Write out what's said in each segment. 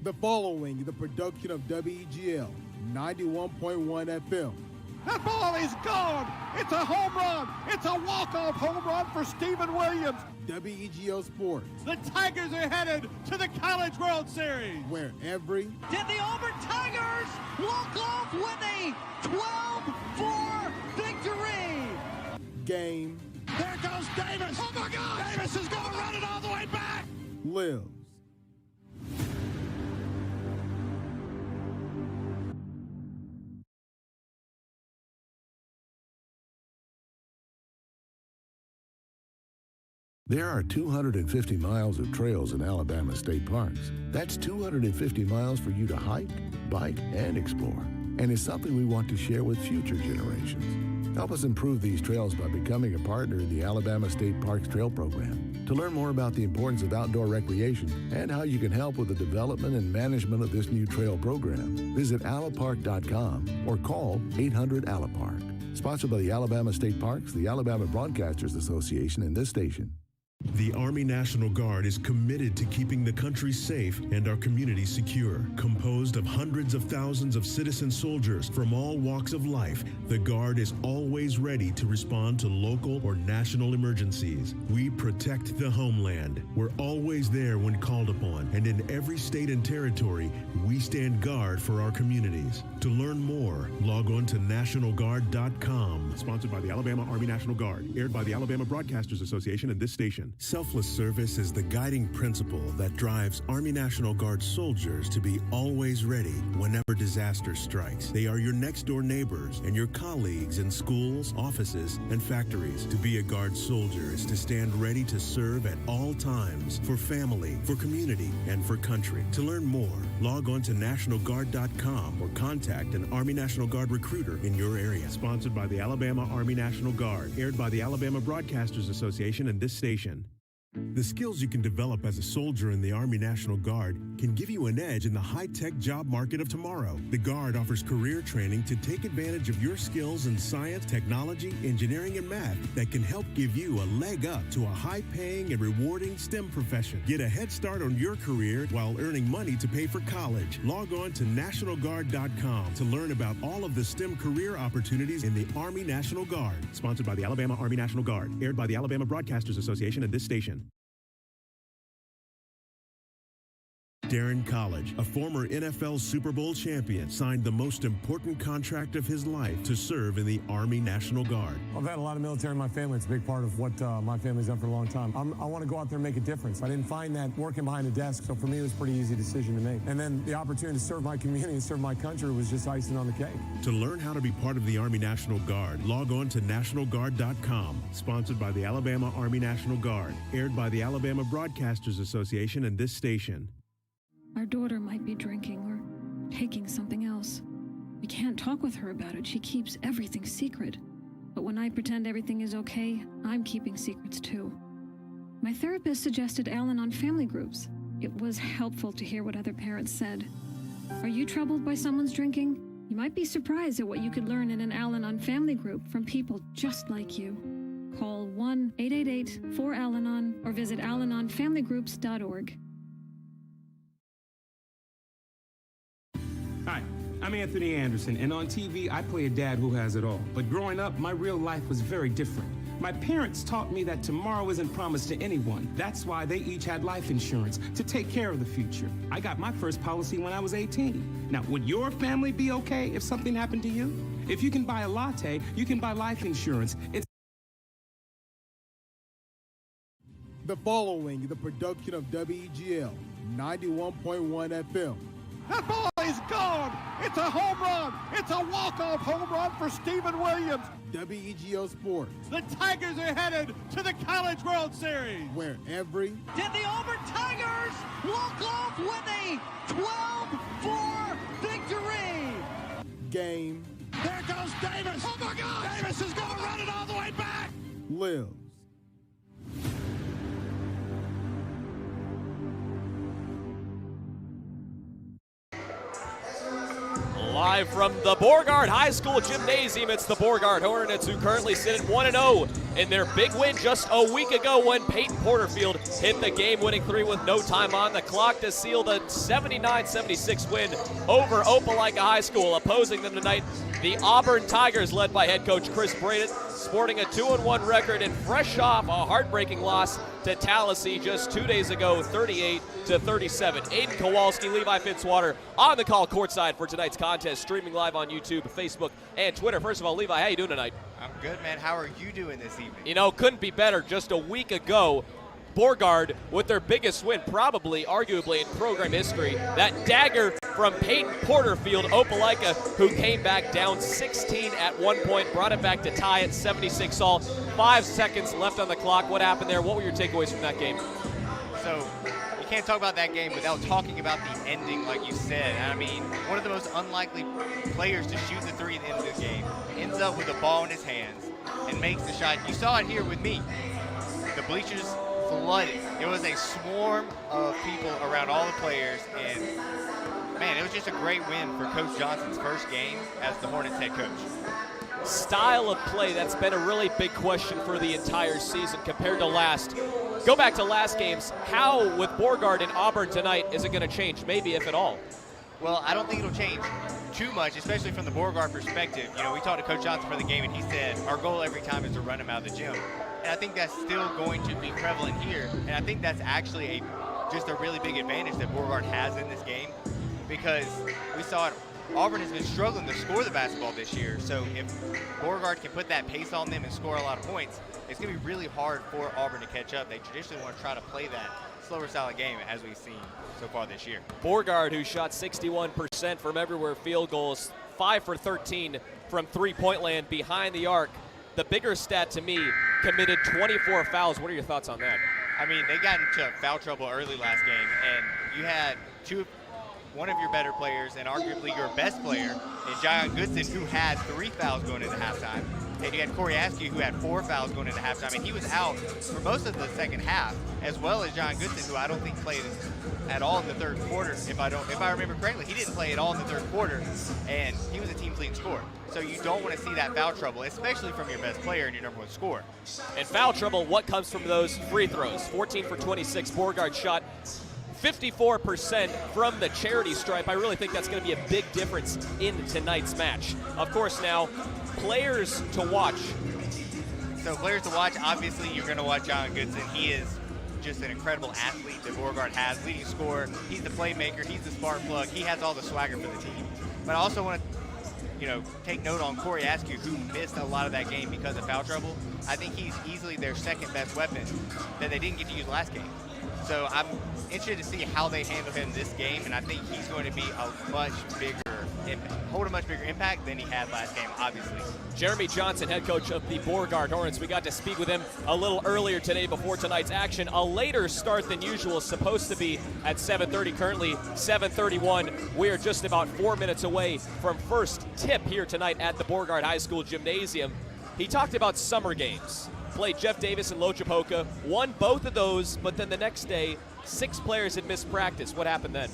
The following is the production of WEGL 91.1 FM. That ball is gone. It's a home run. It's a walk-off home run for Stephen Williams. WEGL Sports. The Tigers are headed to the College World Series. Where every... Did the Auburn Tigers walk off with a 12-4 victory? Game. There goes Davis. Oh, my God. Davis is going to run it all the way back. Lives. There are 250 miles of trails in Alabama state parks. That's 250 miles for you to hike, bike, and explore. And it's something we want to share with future generations. Help us improve these trails by becoming a partner in the Alabama State Parks Trail Program. To learn more about the importance of outdoor recreation and how you can help with the development and management of this new trail program, visit alapark.com or call 800-ALAPARK. Sponsored by the Alabama State Parks, the Alabama Broadcasters Association, and this station. The Army National Guard is committed to keeping the country safe and our communities secure. Composed of hundreds of thousands of citizen soldiers from all walks of life, the Guard is always ready to respond to local or national emergencies. We protect the homeland. We're always there when called upon, and in every state and territory, we stand guard for our communities. To learn more, log on to nationalguard.com. Sponsored by the Alabama Army National Guard, aired by the Alabama Broadcasters Association and this station. Selfless service is the guiding principle that drives Army National Guard soldiers to be always ready whenever disaster strikes. They are your next-door neighbors and your colleagues in schools, offices, and factories. To be a Guard soldier is to stand ready to serve at all times for family, for community, and for country. To learn more, log on to nationalguard.com or contact an Army National Guard recruiter in your area. Sponsored by the Alabama Army National Guard, aired by the Alabama Broadcasters Association and this station. The skills you can develop as a soldier in the Army National Guard can give you an edge in the high-tech job market of tomorrow. The Guard offers career training to take advantage of your skills in science, technology, engineering, and math that can help give you a leg up to a high-paying and rewarding STEM profession. Get a head start on your career while earning money to pay for college. Log on to nationalguard.com to learn about all of the STEM career opportunities in the Army National Guard. Sponsored by the Alabama Army National Guard, aired by the Alabama Broadcasters Association and this station. Darren College, a former NFL Super Bowl champion, signed the most important contract of his life to serve in the Army National Guard. I've had a lot of military in my family. It's a big part of what my family's done for a long time. I want to go out there and make a difference. I didn't find that working behind a desk, so for me it was a pretty easy decision to make. And then the opportunity to serve my community and serve my country was just icing on the cake. To learn how to be part of the Army National Guard, log on to nationalguard.com. Sponsored by the Alabama Army National Guard, aired by the Alabama Broadcasters Association and this station. Our daughter might be drinking or taking something else. We can't talk with her about it. She keeps everything secret. But when I pretend everything is okay, I'm keeping secrets too. My therapist suggested Al-Anon family groups. It was helpful to hear what other parents said. Are you troubled by someone's drinking? You might be surprised at what you could learn in an Al-Anon family group from people just like you. Call 1-888-4-AL-ANON or visit alanonfamilygroups.org. Hi, I'm Anthony Anderson, and on TV, I play a dad who has it all. But growing up, my real life was very different. My parents taught me that tomorrow isn't promised to anyone. That's why they each had life insurance to take care of the future. I got my first policy when I was 18. Now, would your family be okay if something happened to you? If you can buy a latte, you can buy life insurance. The following is the production of WEGL 91.1 FM. That ball is gone. It's a home run. It's a walk-off home run for Stephen Williams. WEGL Sports. The Tigers are headed to the College World Series. Where every... Did the Auburn Tigers walk off with a 12-4 victory? Game. There goes Davis. Oh, my God. Davis is going to run it all the way back. Lives. Live from the Beauregard High School Gymnasium, it's the Beauregard Hornets, who currently sit at 1-0 in their big win just a week ago when Peyton Porterfield hit the game-winning three with no time on the clock to seal the 79-76 win over Opelika High School. Opposing them tonight, the Auburn Tigers, led by head coach Chris Braden, sporting a 2-1 record and fresh off a heartbreaking loss to Tallahassee just 2 days ago, 38-37. Aiden Kowalski, Levi Fitzwater on the call courtside for tonight's contest, streaming live on YouTube, Facebook, and Twitter. First of all, Levi, how you doing tonight? I'm good, man. How are you doing this evening? You know, couldn't be better. Just a week ago, Beauregard with their biggest win, probably, arguably, in program history. That dagger from Peyton Porterfield, Opelika, who came back down 16 at one point, brought it back to tie at 76 all. 5 seconds left on the clock. What happened there? What were your takeaways from that game? So, you can't talk about that game without talking about the ending, like you said. I mean, one of the most unlikely players to shoot the three at the end of the game ends up with the ball in his hands and makes the shot. You saw it here with me. The bleachers flooded. It was a swarm of people around all the players, and man, it was just a great win for Coach Johnson's first game as the Hornets head coach. Style of play, that's been a really big question for the entire season compared to last. Go back to last games. How, with Beauregard and Auburn tonight, is it going to change, maybe if at all? Well, I don't think it'll change too much, especially from the Beauregard perspective. You know, we talked to Coach Johnson for the game, and he said our goal every time is to run him out of the gym. And I think that's still going to be prevalent here. And I think that's actually just a really big advantage that Beauregard has in this game, because we saw it. Auburn has been struggling to score the basketball this year. So if Beauregard can put that pace on them and score a lot of points, it's going to be really hard for Auburn to catch up. They traditionally want to try to play that slower style of game, as we've seen so far this year. Beauregard, who shot 61% from everywhere field goals, 5 for 13 from three-point land behind the arc. The bigger stat to me, committed 24 fouls. What are your thoughts on that? I mean, they got into foul trouble early last game, and you had one of your better players and arguably your best player in John Goodson, who had 3 fouls going into halftime. And you had Corey Askew, who had 4 fouls going into halftime, and he was out for most of the second half, as well as John Goodson, who I don't think played at all in the third quarter. If I remember correctly, he didn't play at all in the third quarter, and he was a team's leading scorer. So you don't want to see that foul trouble, especially from your best player and your number one scorer. And foul trouble, what comes from those free throws? 14 for 26. Beauregard shot 54% from the charity stripe. I really think that's going to be a big difference in tonight's match. Of course, now, players to watch. So players to watch, obviously you're going to watch John Goodson. He is just an incredible athlete that Beauregard has, leading scorer. He's the playmaker. He's the spark plug. He has all the swagger for the team. But I also want to take note on Corey Askew, who missed a lot of that game because of foul trouble. I think he's easily their second best weapon that they didn't get to use last game. So I'm interested to see how they handle him this game, and I think he's going to be hold a much bigger impact than he had last game, obviously. Jeremy Johnson, head coach of the Beauregard Hornets. We got to speak with him a little earlier today before tonight's action. A later start than usual, supposed to be at 7:30, currently 7:31. We are just about 4 minutes away from first tip here tonight at the Beauregard High School Gymnasium. He talked about summer games. Played Jeff Davis and Lochapoka, won both of those, but then the next day, 6 players had missed practice. What happened then?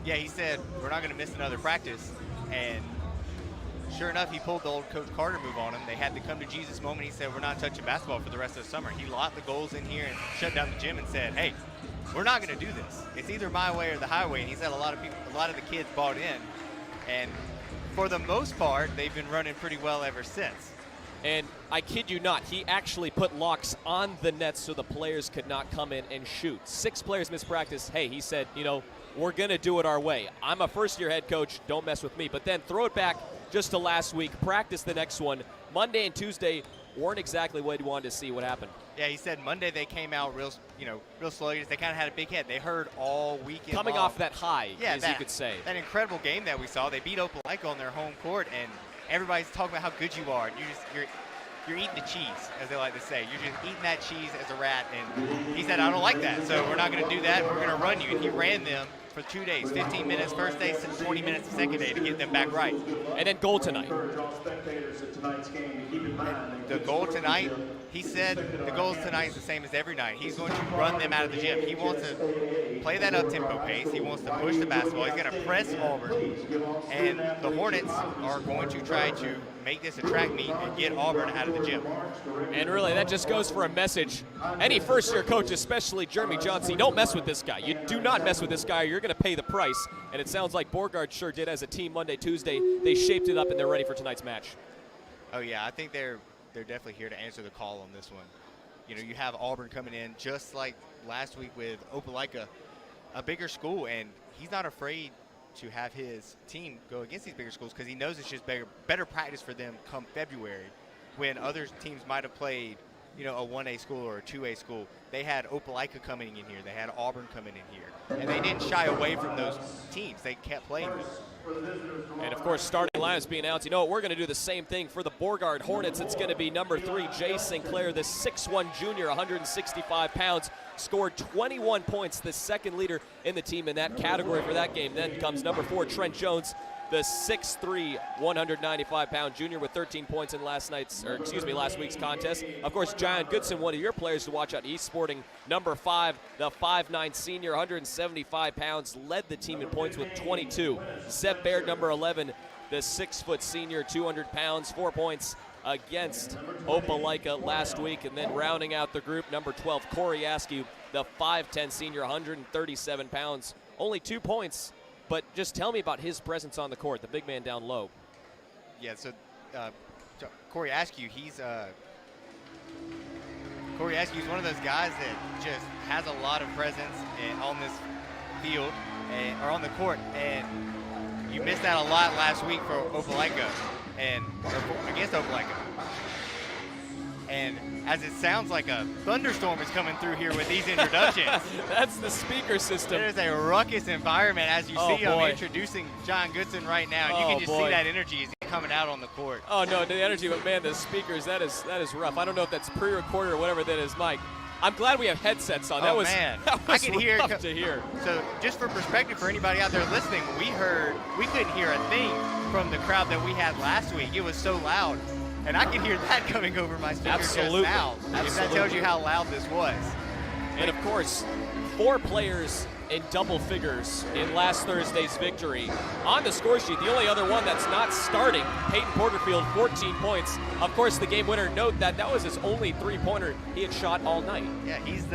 Yeah, he said, we're not going to miss another practice. And sure enough, he pulled the old Coach Carter move on him. They had the come to Jesus moment. He said, we're not touching basketball for the rest of the summer. He locked the goals in here and shut down the gym and said, hey, we're not going to do this. It's either my way or the highway. And he said a lot of the kids bought in. And for the most part, they've been running pretty well ever since. And I kid you not, he actually put locks on the nets so the players could not come in and shoot. 6 players missed practice. Hey, he said, we're going to do it our way. I'm a first-year head coach. Don't mess with me. But then throw it back just to last week. Practice the next one. Monday and Tuesday weren't exactly what he wanted to see. What happened? Yeah, he said Monday they came out real sluggish. They kind of had a big head. They heard all weekend coming off that high, as you could say. That incredible game that we saw. They beat Opelika on their home court, and everybody's talking about how good you are. You're eating the cheese, as they like to say. You're just eating that cheese as a rat. And he said, I don't like that, so we're not going to do that. We're going to run you. And he ran them for 2 days, 15 minutes first day, 20 minutes the second day to get them back right. And then goal tonight. The goal tonight, he said the goal tonight is the same as every night. He's going to run them out of the gym. He wants to play that up-tempo pace. He wants to push the basketball. He's going to press Auburn. And the Hornets are going to try to make this a track meet and get Auburn out of the gym. And really, that just goes for a message. Any first-year coach, especially Jeremy Johnson, don't mess with this guy. You do not mess with this guy, or you're going to pay the price. And it sounds like Beauregard sure did as a team Monday, Tuesday. They shaped it up, and they're ready for tonight's match. Oh, yeah, I think they're definitely here to answer the call on this one. You know, you have Auburn coming in just like last week with Opelika, a bigger school, and he's not afraid to have his team go against these bigger schools because he knows it's just better practice for them come February when other teams might have played, you know, a 1A school or a 2A school. They had Opelika coming in here. They had Auburn coming in here. And they didn't shy away from those teams. They kept playing them. And, of course, starting lineups being announced. You know what? We're going to do the same thing for the Beauregard Hornets. It's going to be number 3, Jay Sinclair, the 6'1 junior, 165 pounds, scored 21 points, the second leader in the team in that category for that game. Then comes number 4, Trent Jones, the 6'3", 195-pound junior with 13 points in last week's contest. Of course, John Goodson, one of your players to watch out. He's sporting number 5, the 5'9 senior, 175 pounds, led the team in points with 22. Seth Baird, number 11, the 6-foot senior, 200 pounds, 4 points against Opelika last week. And then rounding out the group, number 12, Corey Askew, the 5'10 senior, 137 pounds, only 2 points. But just tell me about his presence on the court, the big man down low. Yeah, so Corey Askew, he's one of those guys that just has a lot of presence on this field or on the court. And you missed out a lot last week for Opelika against Opelika. And as it sounds like a thunderstorm is coming through here with these introductions. That's the speaker system. There's a ruckus environment as you see him introducing John Goodson right now. And you can just see that energy as he's coming out on the court. Oh, no, the energy, but, man, the speakers, that is rough. I don't know if that's pre-recorded or whatever that is, Mike. I'm glad we have headsets on. That was I can hear rough to hear. So just for perspective for anybody out there listening, we couldn't hear a thing from the crowd that we had last week. It was so loud. And I can hear that coming over my speaker just now. If that tells you how loud this was. And, of course, 4 players in double figures in last Thursday's victory. On the score sheet, the only other one that's not starting, Peyton Porterfield, 14 points. Of course, the game winner, note that was his only 3-pointer he had shot all night. Yeah, he's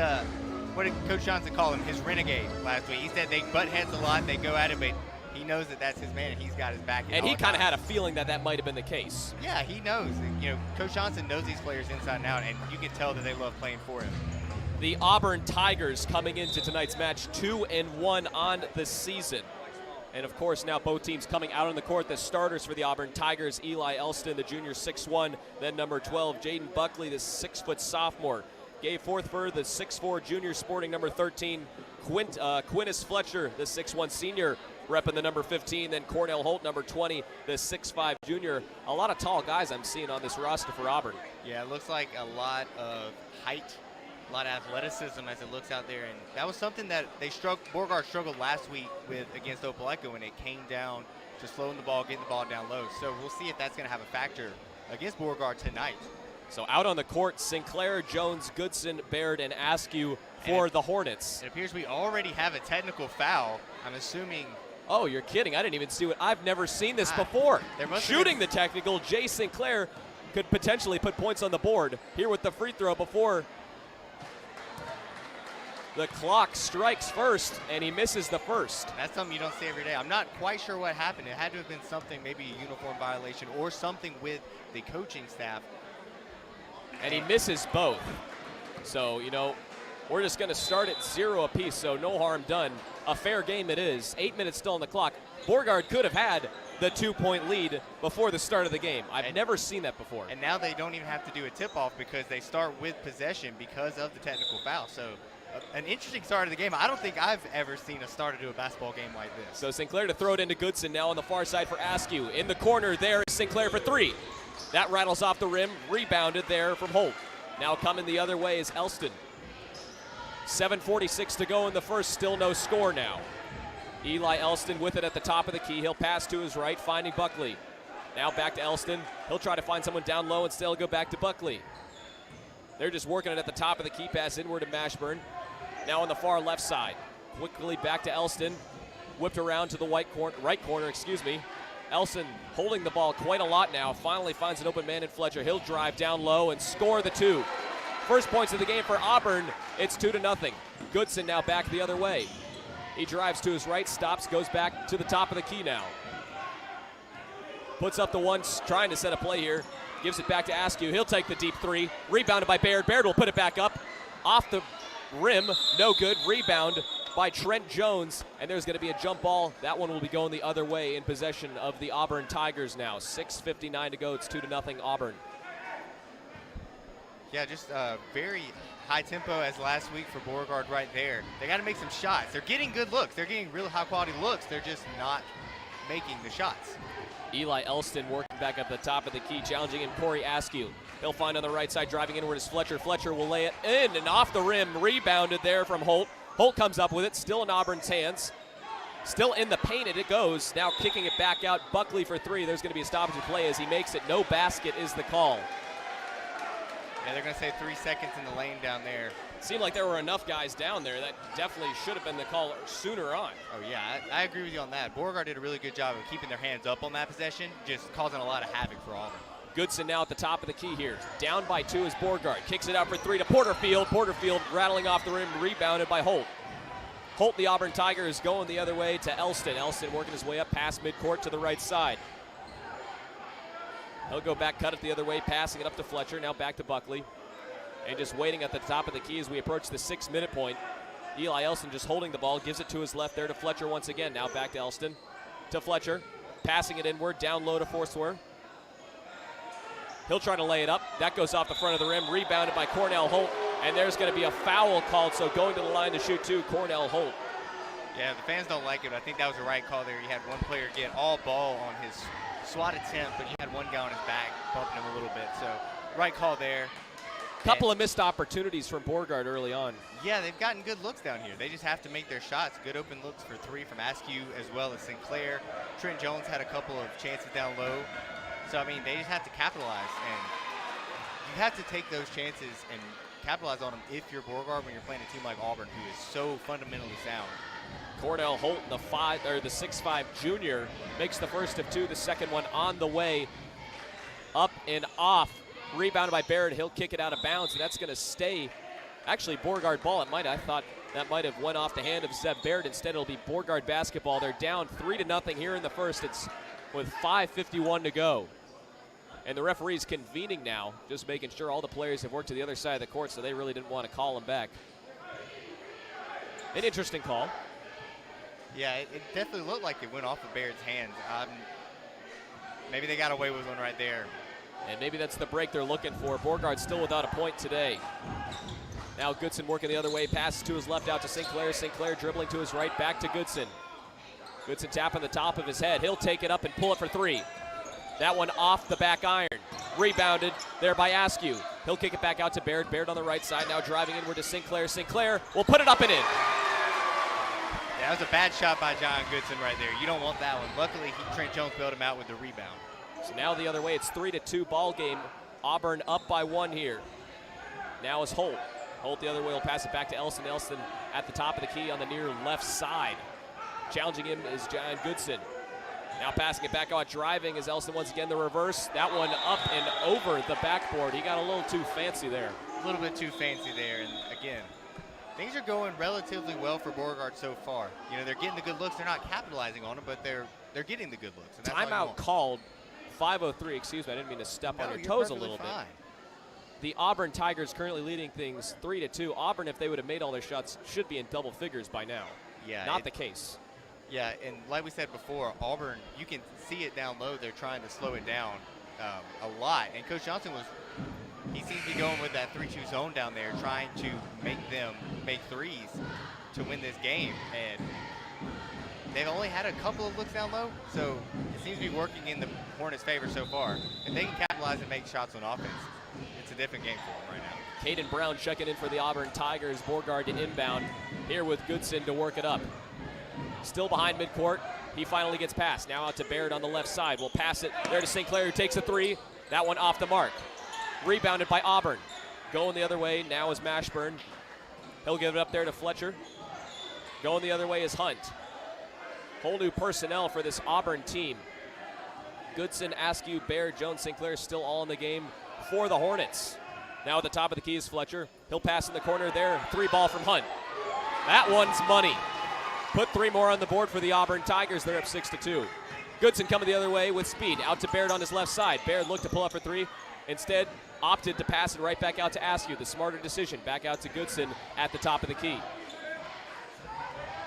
what did Coach Johnson call him? His renegade last week. He said they butt heads a lot, they go at it, but he knows that that's his man, and he's got his back. And he kind of had a feeling that might have been the case. Yeah, he knows. You know, Coach Johnson knows these players inside and out, and you can tell that they love playing for him. The Auburn Tigers coming into tonight's match 2-1 on the season. And, of course, now both teams coming out on the court. The starters for the Auburn Tigers, Eli Elston, the junior 6'1", then number 12, Jaden Buckley, the 6-foot sophomore. Gabe Forthford, the 6'4 junior, sporting number 13. Quintus Fletcher, the 6'1 senior, repping the number 15. Then Cornell Holt, number 20, the 6'5 junior. A lot of tall guys I'm seeing on this roster for Auburn. Yeah, it looks like a lot of height, a lot of athleticism as it looks out there. And that was something that Beauregard struggled last week with against Opelika when it came down to slowing the ball, getting the ball down low. So we'll see if that's going to have a factor against Beauregard tonight. So out on the court, Sinclair, Jones, Goodson, Baird, and Askew for the Hornets. It appears we already have a technical foul. I'm assuming. Oh, you're kidding. I didn't even see it. I've never seen this before. Shooting the technical, Jay Sinclair could potentially put points on the board here with the free throw before the clock strikes first, and he misses the first. That's something you don't see every day. I'm not quite sure what happened. It had to have been something, maybe a uniform violation or something with the coaching staff. And he misses both. So, you know, we're just going to start at 0 apiece, so no harm done. A fair game it is. 8 minutes still on the clock. Beauregard could have had the 2-point lead before the start of the game. I've never seen that before. And now they don't even have to do a tip-off because they start with possession because of the technical foul. So an interesting start of the game. I don't think I've ever seen a starter do a basketball game like this. So Sinclair to throw it into Goodson now on the far side for Askew. In the corner there is Sinclair for 3. That rattles off the rim, rebounded there from Holt. Now coming the other way is Elston. 7:46 to go in the first, still no score now. Eli Elston with it at the top of the key. He'll pass to his right, finding Buckley. Now back to Elston. He'll try to find someone down low and still go back to Buckley. They're just working it at the top of the key, pass inward to Mashburn. Now on the far left side. Quickly back to Elston. Whipped around to the right corner. Elston holding the ball quite a lot now. Finally finds an open man in Fletcher. He'll drive down low and score the 2. First points of the game for Auburn. It's 2-0. Goodson now back the other way. He drives to his right, stops, goes back to the top of the key now. Puts up the one, trying to set a play here. Gives it back to Askew. He'll take the deep 3. Rebounded by Baird. Baird will put it back up. Off the rim, no good. Rebound by Trent Jones, and there's going to be a jump ball. That one will be going the other way in possession of the Auburn Tigers now. 6:59 to go. It's 2-0 Auburn. Yeah, just very high tempo as last week for Beauregard right there. They got to make some shots. They're getting good looks. They're getting real high quality looks. They're just not making the shots. Eli Elston working back up the top of the key, challenging him Corey Askew. He'll find on the right side, driving inward is Fletcher. Fletcher will lay it in and off the rim. Rebounded there from Holt. Holt comes up with it, still in Auburn's hands. Still in the paint, and it goes. Now kicking it back out. Buckley for 3. There's going to be a stoppage of play as he makes it. No basket is the call. Yeah, they're going to say 3 seconds in the lane down there. Seemed like there were enough guys down there. That definitely should have been the call sooner on. Oh, yeah, I agree with you on that. Beauregard did a really good job of keeping their hands up on that possession, just causing a lot of havoc for Auburn. Goodson now at the top of the key here. Down by 2 is Beauregard. Kicks it out for 3 to Porterfield. Porterfield rattling off the rim, rebounded by Holt. Holt, the Auburn Tigers, going the other way to Elston. Elston working his way up past midcourt to the right side. He'll go back, cut it the other way, passing it up to Fletcher. Now back to Buckley. And just waiting at the top of the key as we approach the 6-minute point. Eli Elston just holding the ball, gives it to his left there to Fletcher once again. Now back to Elston, to Fletcher, passing it inward, down low to Forswear. He'll try to lay it up. That goes off the front of the rim, rebounded by Cornell Holt. And there's going to be a foul called, so going to the line to shoot 2, Cornell Holt. Yeah, the fans don't like it, but I think that was the right call there. You had one player get all ball on his swat attempt, but you had one guy on his back bumping him a little bit. So right call there. Couple of missed opportunities from Beauregard early on. Yeah, they've gotten good looks down here. They just have to make their shots. Good open looks for 3 from Askew as well as Sinclair. Trent Jones had a couple of chances down low. So, I mean, they just have to capitalize. And you have to take those chances and capitalize on them if you're Beauregard when you're playing a team like Auburn, who is so fundamentally sound. Cornell Holt, the 6'5" junior, makes the first of 2. The second one on the way. Up and off. Rebounded by Barrett. He'll kick it out of bounds, and that's going to stay. Actually, Beauregard ball. I thought that might have went off the hand of Zeb Barrett. Instead, it'll be Beauregard basketball. They're down 3-0 here in the first. It's with 5:51 to go. And the referee's convening now, just making sure all the players have worked to the other side of the court, so they really didn't want to call him back. An interesting call. Yeah, it definitely looked like it went off of Barrett's hands. Maybe they got away with one right there. And maybe that's the break they're looking for. Beauregard still without a point today. Now Goodson working the other way, passes to his left out to Sinclair. Sinclair dribbling to his right, back to Goodson. Goodson tapping the top of his head. He'll take it up and pull it for 3. That one off the back iron. Rebounded there by Askew. He'll kick it back out to Baird. Baird on the right side, now driving inward to Sinclair. Sinclair will put it up and in. Yeah, that was a bad shot by John Goodson right there. You don't want that one. Luckily, Trent Jones bailed him out with the rebound. So now the other way, it's 3-2 ball game. Auburn up by 1 here. Now is Holt. Holt the other way will pass it back to Elston. Elston at the top of the key on the near left side. Challenging him is John Goodson. Now passing it back out, driving is Elston once again the reverse. That one up and over the backboard. He got a little too fancy there. A little bit too fancy there, and again, things are going relatively well for Beauregard so far. You know, they're getting the good looks. They're not capitalizing on them, but they're getting the good looks. And that's timeout called. 5:03, excuse me, I didn't mean to step on your toes a little bit. The Auburn Tigers currently leading things 3-2. Auburn, if they would have made all their shots, should be in double figures by now. Yeah, not the case. Yeah, and like we said before, Auburn, you can see it down low. They're trying to slow it down a lot. And Coach Johnson he seems to be going with that 3-2 zone down there, trying to make them make threes to win this game. And they've only had a couple of looks down low, so it seems to be working in the Hornets' favor so far. If they can capitalize and make shots on offense, it's a different game for them right now. Caden Brown checking in for the Auburn Tigers. Beauregard to inbound here with Goodson to work it up. Still behind midcourt. He finally gets past. Now out to Baird on the left side. We'll pass it there to St. Clair, who takes a three. That one off the mark. Rebounded by Auburn. Going the other way now is Mashburn. He'll give it up there to Fletcher. Going the other way is Hunt. Whole new personnel for this Auburn team. Goodson, Askew, Baird, Jones, St. Clair still all in the game for the Hornets. Now at the top of the key is Fletcher. He'll pass in the corner there. 3-ball from Hunt. That one's money. Put 3 more on the board for the Auburn Tigers. They're up 6-2. Goodson coming the other way with speed. Out to Baird on his left side. Baird looked to pull up for 3. Instead, opted to pass it right back out to Askew. The smarter decision. Back out to Goodson at the top of the key.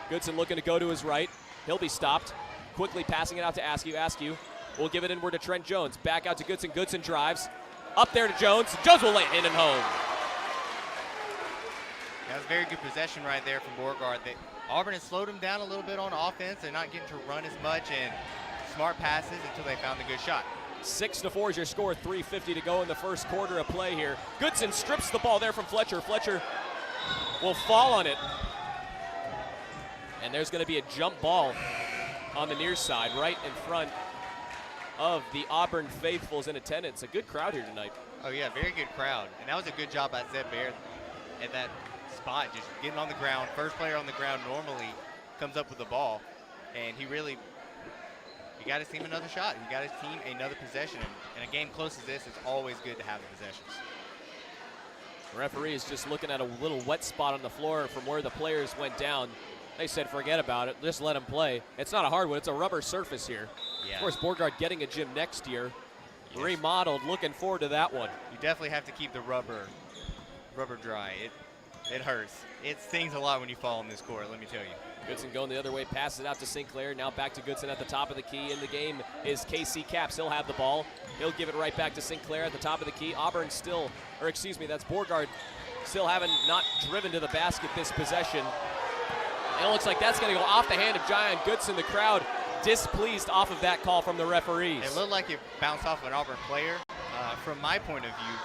Goodson looking to go to his right. He'll be stopped. Quickly passing it out to Askew. Askew will give it inward to Trent Jones. Back out to Goodson. Goodson drives. Up there to Jones. Jones will lay it in and home. That was a very good possession right there from Beauregard. Auburn has slowed him down a little bit on offense. They're not getting to run as much and smart passes until they found a good shot. 6-4 is your score. 3:50 to go in the first quarter of play here. Goodson strips the ball there from Fletcher. Fletcher will fall on it. And there's going to be a jump ball on the near side, right in front of the Auburn faithfuls in attendance. A good crowd here tonight. Oh yeah, very good crowd. And that was a good job by Zeb Baird at that spot, just getting on the ground. First player on the ground normally comes up with the ball. And you got his team another shot. You got his team another possession. And in a game close as this, it's always good to have the possessions. The referee is just looking at a little wet spot on the floor from where the players went down. They said, forget about it. Just let him play. It's not a hardwood. It's a rubber surface here. Yeah. Of course, Beauregard getting a gym next year. Yes. Remodeled. Looking forward to that one. You definitely have to keep the rubber dry. It hurts. It stings a lot when you fall on this court, let me tell you. Goodson going the other way, passes it out to St. Clair. Now back to Goodson at the top of the key. In the game is KC Caps. He'll have the ball. He'll give it right back to St. Clair at the top of the key. Auburn still, or excuse me, that's Beauregard still not driven to the basket this possession. And it looks like that's going to go off the hand of Jion Goodson. The crowd displeased off of that call from the referees. It looked like it bounced off of an Auburn player. From my point of view,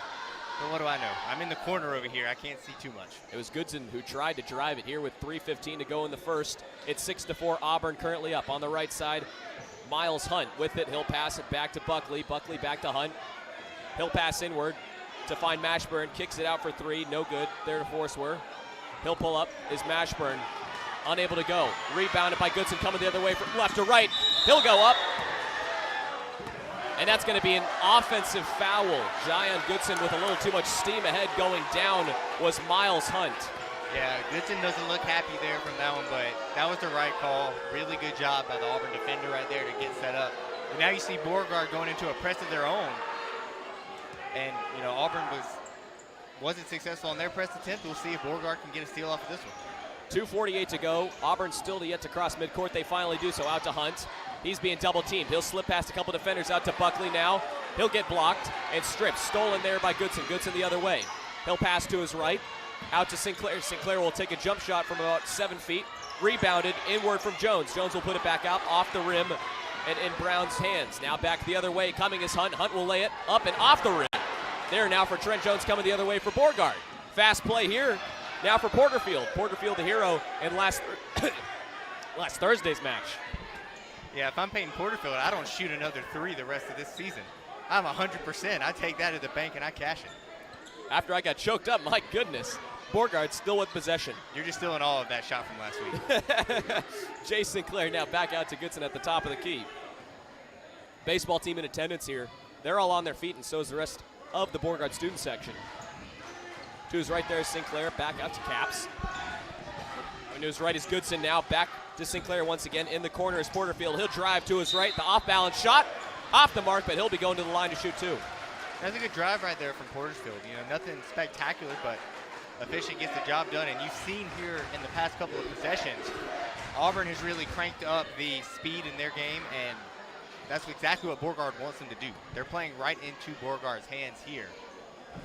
but what do I know? I'm in the corner over here. I can't see too much. It was Goodson who tried to drive it here with 3:15 to go in the first. It's 6-4. Auburn currently up on the right side. Miles Hunt with it. He'll pass it back to Buckley. Buckley back to Hunt. He'll pass inward to find Mashburn. Kicks it out for 3. No good. There to Forswear. He'll pull up. Is Mashburn unable to go. Rebounded by Goodson coming the other way from left to right. He'll go up. And that's going to be an offensive foul. Jion Goodson with a little too much steam ahead going down was Miles Hunt. Yeah, Goodson doesn't look happy there from that one, but that was the right call. Really good job by the Auburn defender right there to get set up. And now you see Beauregard going into a press of their own. And, you know, Auburn wasn't successful on their press attempt. We'll see if Beauregard can get a steal off of this one. 2:48 to go. Auburn still yet to cross midcourt. They finally do so. Out to Hunt. He's being double teamed. He'll slip past a couple defenders out to Buckley now. He'll get blocked and stripped. Stolen there by Goodson. Goodson the other way. He'll pass to his right. Out to St. Clair. St. Clair will take a jump shot from about 7 feet. Rebounded inward from Jones. Jones will put it back out off the rim and in Brown's hands. Now back the other way. Coming is Hunt. Hunt will lay it up and off the rim. There now for Trent Jones coming the other way for Beauregard. Fast play here. Now for Porterfield. Porterfield the hero in last Thursday's match. Yeah, if I'm Peyton Porterfield, I don't shoot another 3 the rest of this season. I'm 100%. I take that at the bank and I cash it. After I got choked up, my goodness. Beauregard still with possession. You're just still in awe of that shot from last week. Jay Sinclair now back out to Goodson at the top of the key. Baseball team in attendance here. They're all on their feet, and so is the rest of the Beauregard student section. To his right there is Sinclair, back out to Caps. To his right is Goodson now, back to Sinclair once again. In the corner is Porterfield. He'll drive to his right. The off-balance shot, off the mark, but he'll be going to the line to shoot 2. That's a good drive right there from Porterfield. You know, nothing spectacular, but efficient, gets the job done. And you've seen here in the past couple of possessions, Auburn has really cranked up the speed in their game, and that's exactly what Beauregard wants them to do. They're playing right into Beauregard's hands here,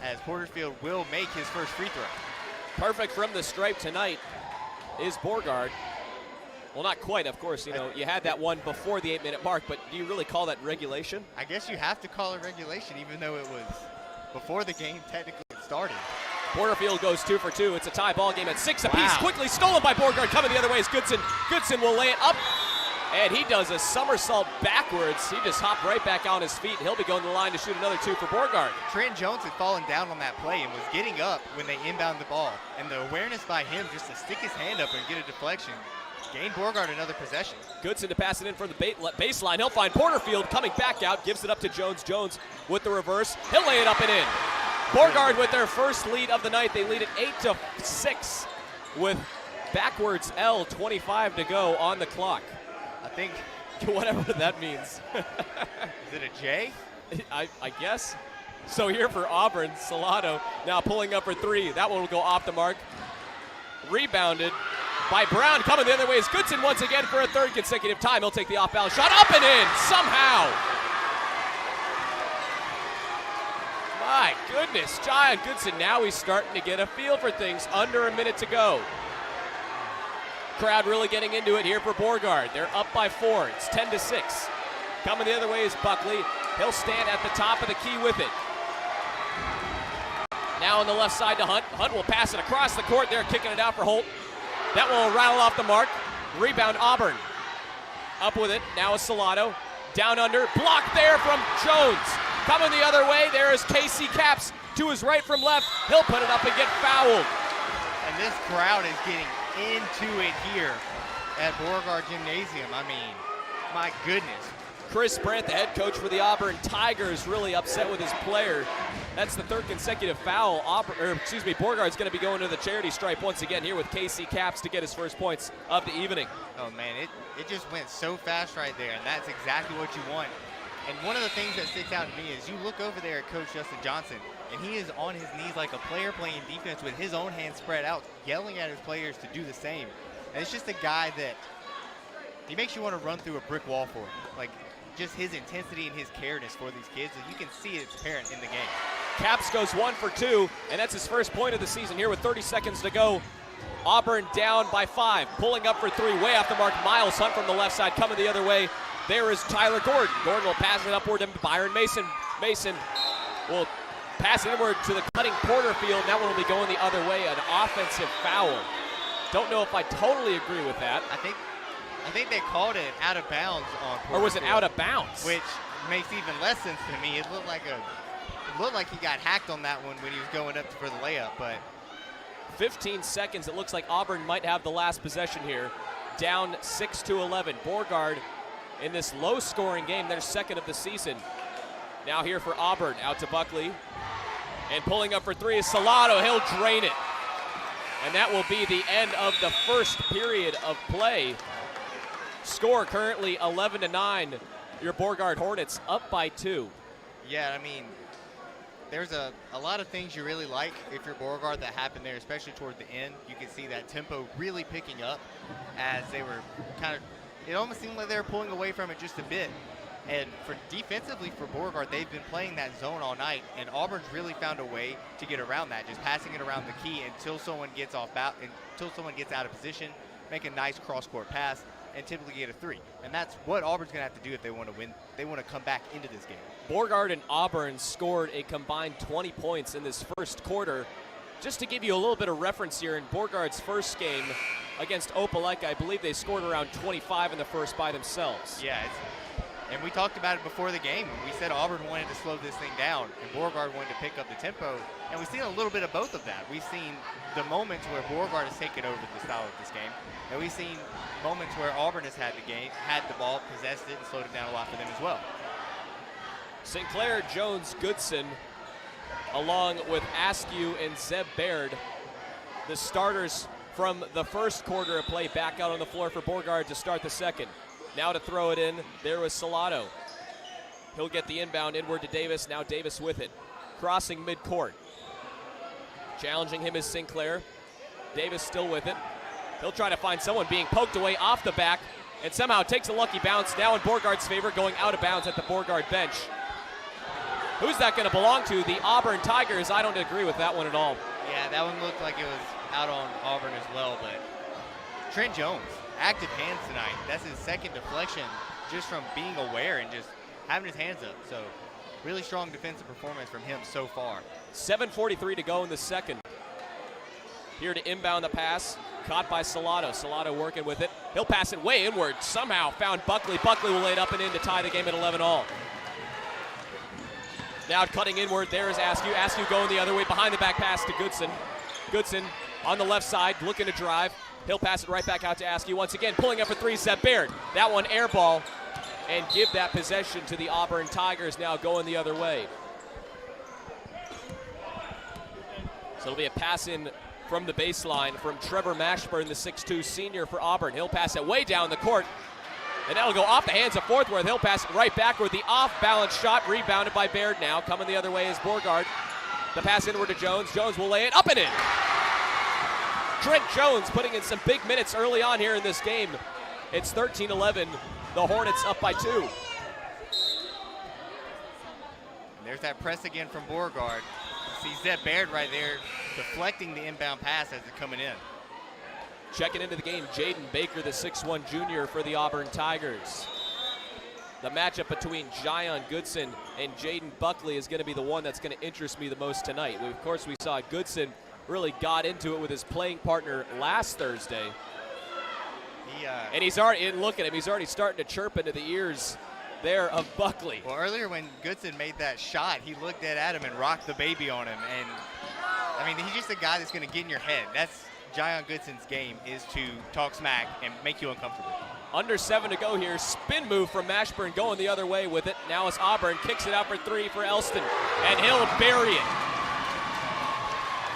as Porterfield will make his first free throw. Perfect from the stripe tonight is Beauregard. Well, not quite, of course. You know, you had that one before the 8-minute mark, but do you really call that regulation? I guess you have to call it regulation, even though it was before the game technically started. Porterfield goes 2 for 2. It's a tie ball game at 6 apiece. Quickly stolen by Beauregard. Coming the other way is Goodson. Goodson will lay it up, and he does a somersault backwards. He just hopped right back on his feet. He'll be going to the line to shoot another 2 for Beauregard. Trent Jones had fallen down on that play and was getting up when they inbound the ball. And the awareness by him just to stick his hand up and get a deflection gained Beauregard another possession. Goodson to pass it in from the baseline. He'll find Porterfield coming back out. Gives it up to Jones. Jones with the reverse. He'll lay it up and in. Beauregard with their first lead of the night. They lead it 8-6 with backwards L, 25 to go on the clock. I think whatever that means. Is it a J? I guess. So here for Auburn, Salado now pulling up for 3. That one will go off the mark. Rebounded by Brown. Coming the other way is Goodson once again for a 3rd consecutive time. He'll take the off-balance shot up and in somehow. My goodness, John Goodson, now he's starting to get a feel for things. Under a minute to go. Crowd really getting into it here for Beauregard. They're up by 4. It's 10-6. Coming the other way is Buckley. He'll stand at the top of the key with it. Now on the left side to Hunt. Hunt will pass it across the court. They're kicking it out for Holt. That will rattle off the mark. Rebound Auburn. Up with it. Now is Salado. Down under. Blocked there from Jones. Coming the other way, there is Casey Capps to his right from left. He'll put it up and get fouled. And this crowd is getting into it here at Beauregard Gymnasium. I mean, my goodness. Chris Brandt, the head coach for the Auburn Tigers, really upset with his player. That's the 3rd consecutive foul. Beauregard's going to be going to the charity stripe once again here with Casey Capps to get his first points of the evening. Oh man, it just went so fast right there, and that's exactly what you want. And one of the things that sticks out to me is you look over there at Coach Justin Johnson, and he is on his knees like a player playing defense with his own hands spread out, yelling at his players to do the same. And it's just a guy that he makes you want to run through a brick wall for him. Like, just his intensity and his careness for these kids, and you can see it's apparent in the game. Capps goes 1 for 2, and that's his first point of the season here with 30 seconds to go. Auburn down by 5, pulling up for 3, way off the mark. Miles Hunt from the left side coming the other way. There is Tyler Gordon. Gordon will pass it upward to Byron Mason. Mason will pass it inward to the cutting Porterfield. That one will be going the other way, an offensive foul. Don't know if I totally agree with that. I think they called it out of bounds on Porterfield. Or was it out of bounds? Which makes even less sense to me. It looked like he got hacked on that one when he was going up for the layup, but 15 seconds. It looks like Auburn might have the last possession here. Down 6-11. Beauregard in this low-scoring game, their 2nd of the season. Now here for Auburn, out to Buckley. And pulling up for 3 is Salado. He'll drain it. And that will be the end of the first period of play. Score currently 11-9. Your Beauregard Hornets up by 2. Yeah, I mean, there's a lot of things you really like if you're Beauregard that happened there, especially toward the end. You can see that tempo really picking up as they were it almost seemed like they were pulling away from it just a bit. And defensively for Beauregard, they've been playing that zone all night, and Auburn's really found a way to get around that, just passing it around the key until someone gets out of position, make a nice cross-court pass, and typically get a 3. And that's what Auburn's going to have to do if they want to win. They want to come back into this game. Beauregard and Auburn scored a combined 20 points in this first quarter. Just to give you a little bit of reference here, in Beauregard's first game against Opelika, I believe they scored around 25 in the first by themselves. Yeah, and we talked about it before the game. We said Auburn wanted to slow this thing down, and Beauregard wanted to pick up the tempo. And we've seen a little bit of both of that. We've seen the moments where Beauregard has taken over the style of this game, and we've seen moments where Auburn has had the ball, possessed it, and slowed it down a lot for them as well. Sinclair, Jones, Goodson, along with Askew and Zeb Baird, the starters from the first quarter of play, back out on the floor for Beauregard to start the second. Now to throw it in, there was Salado. He'll get the inbound inward to Davis. Now Davis with it. Crossing midcourt. Challenging him is Sinclair. Davis still with it. He'll try to find someone being poked away off the back and somehow takes a lucky bounce now in Beauregard's favor, going out of bounds at the Beauregard bench. Who's that going to belong to? The Auburn Tigers. I don't agree with that one at all. Yeah, that one looked like it was out on Auburn as well, but Trent Jones, active hands tonight. That's his second deflection just from being aware and just having his hands up. So really strong defensive performance from him so far. 7:43 to go in the second. here to inbound the pass. Caught by Salado. Salado working with it. He'll pass it way inward. Somehow found Buckley. Buckley will lay it up and in to tie the game at 11-all. Now cutting inward, there is Askew. Askew going the other way, behind the back pass to Goodson. Goodson on the left side, looking to drive. He'll pass it right back out to Askew. Once again, pulling up for three, Zeb Baird. That one air ball, and give that possession to the Auburn Tigers, now going the other way. So it'll be a pass in from the baseline from Trevor Mashburn, the 6'2 senior for Auburn. He'll pass it way down the court. And that'll go off the hands of Forthworth. He'll pass it right backward. The off-balance shot rebounded by Baird now. Coming the other way is Beauregard. The pass inward to Jones. Jones will lay it up and in. Trent Jones putting in some big minutes early on here in this game. It's 13-11. The Hornets up by 2. And there's that press again from Beauregard. See Zeb Baird right there deflecting the inbound pass as it's coming in. Checking into the game, Jaden Baker, the 6'1 junior for the Auburn Tigers. The matchup between Zion Goodson and Jaden Buckley is going to be the one that's going to interest me the most tonight. Of course, we saw Goodson really got into it with his playing partner last Thursday. And he's already, look at him, he's already starting to chirp into the ears there of Buckley. Well, earlier when Goodson made that shot, he looked at him and rocked the baby on him. And, I mean, he's just a guy that's going to get in your head. That's Zion Goodson's game, is to talk smack and make you uncomfortable. Under 7 to go here. Spin move from Mashburn going the other way with it. Now it's Auburn. Kicks it out for 3 for Elston. And he'll bury it.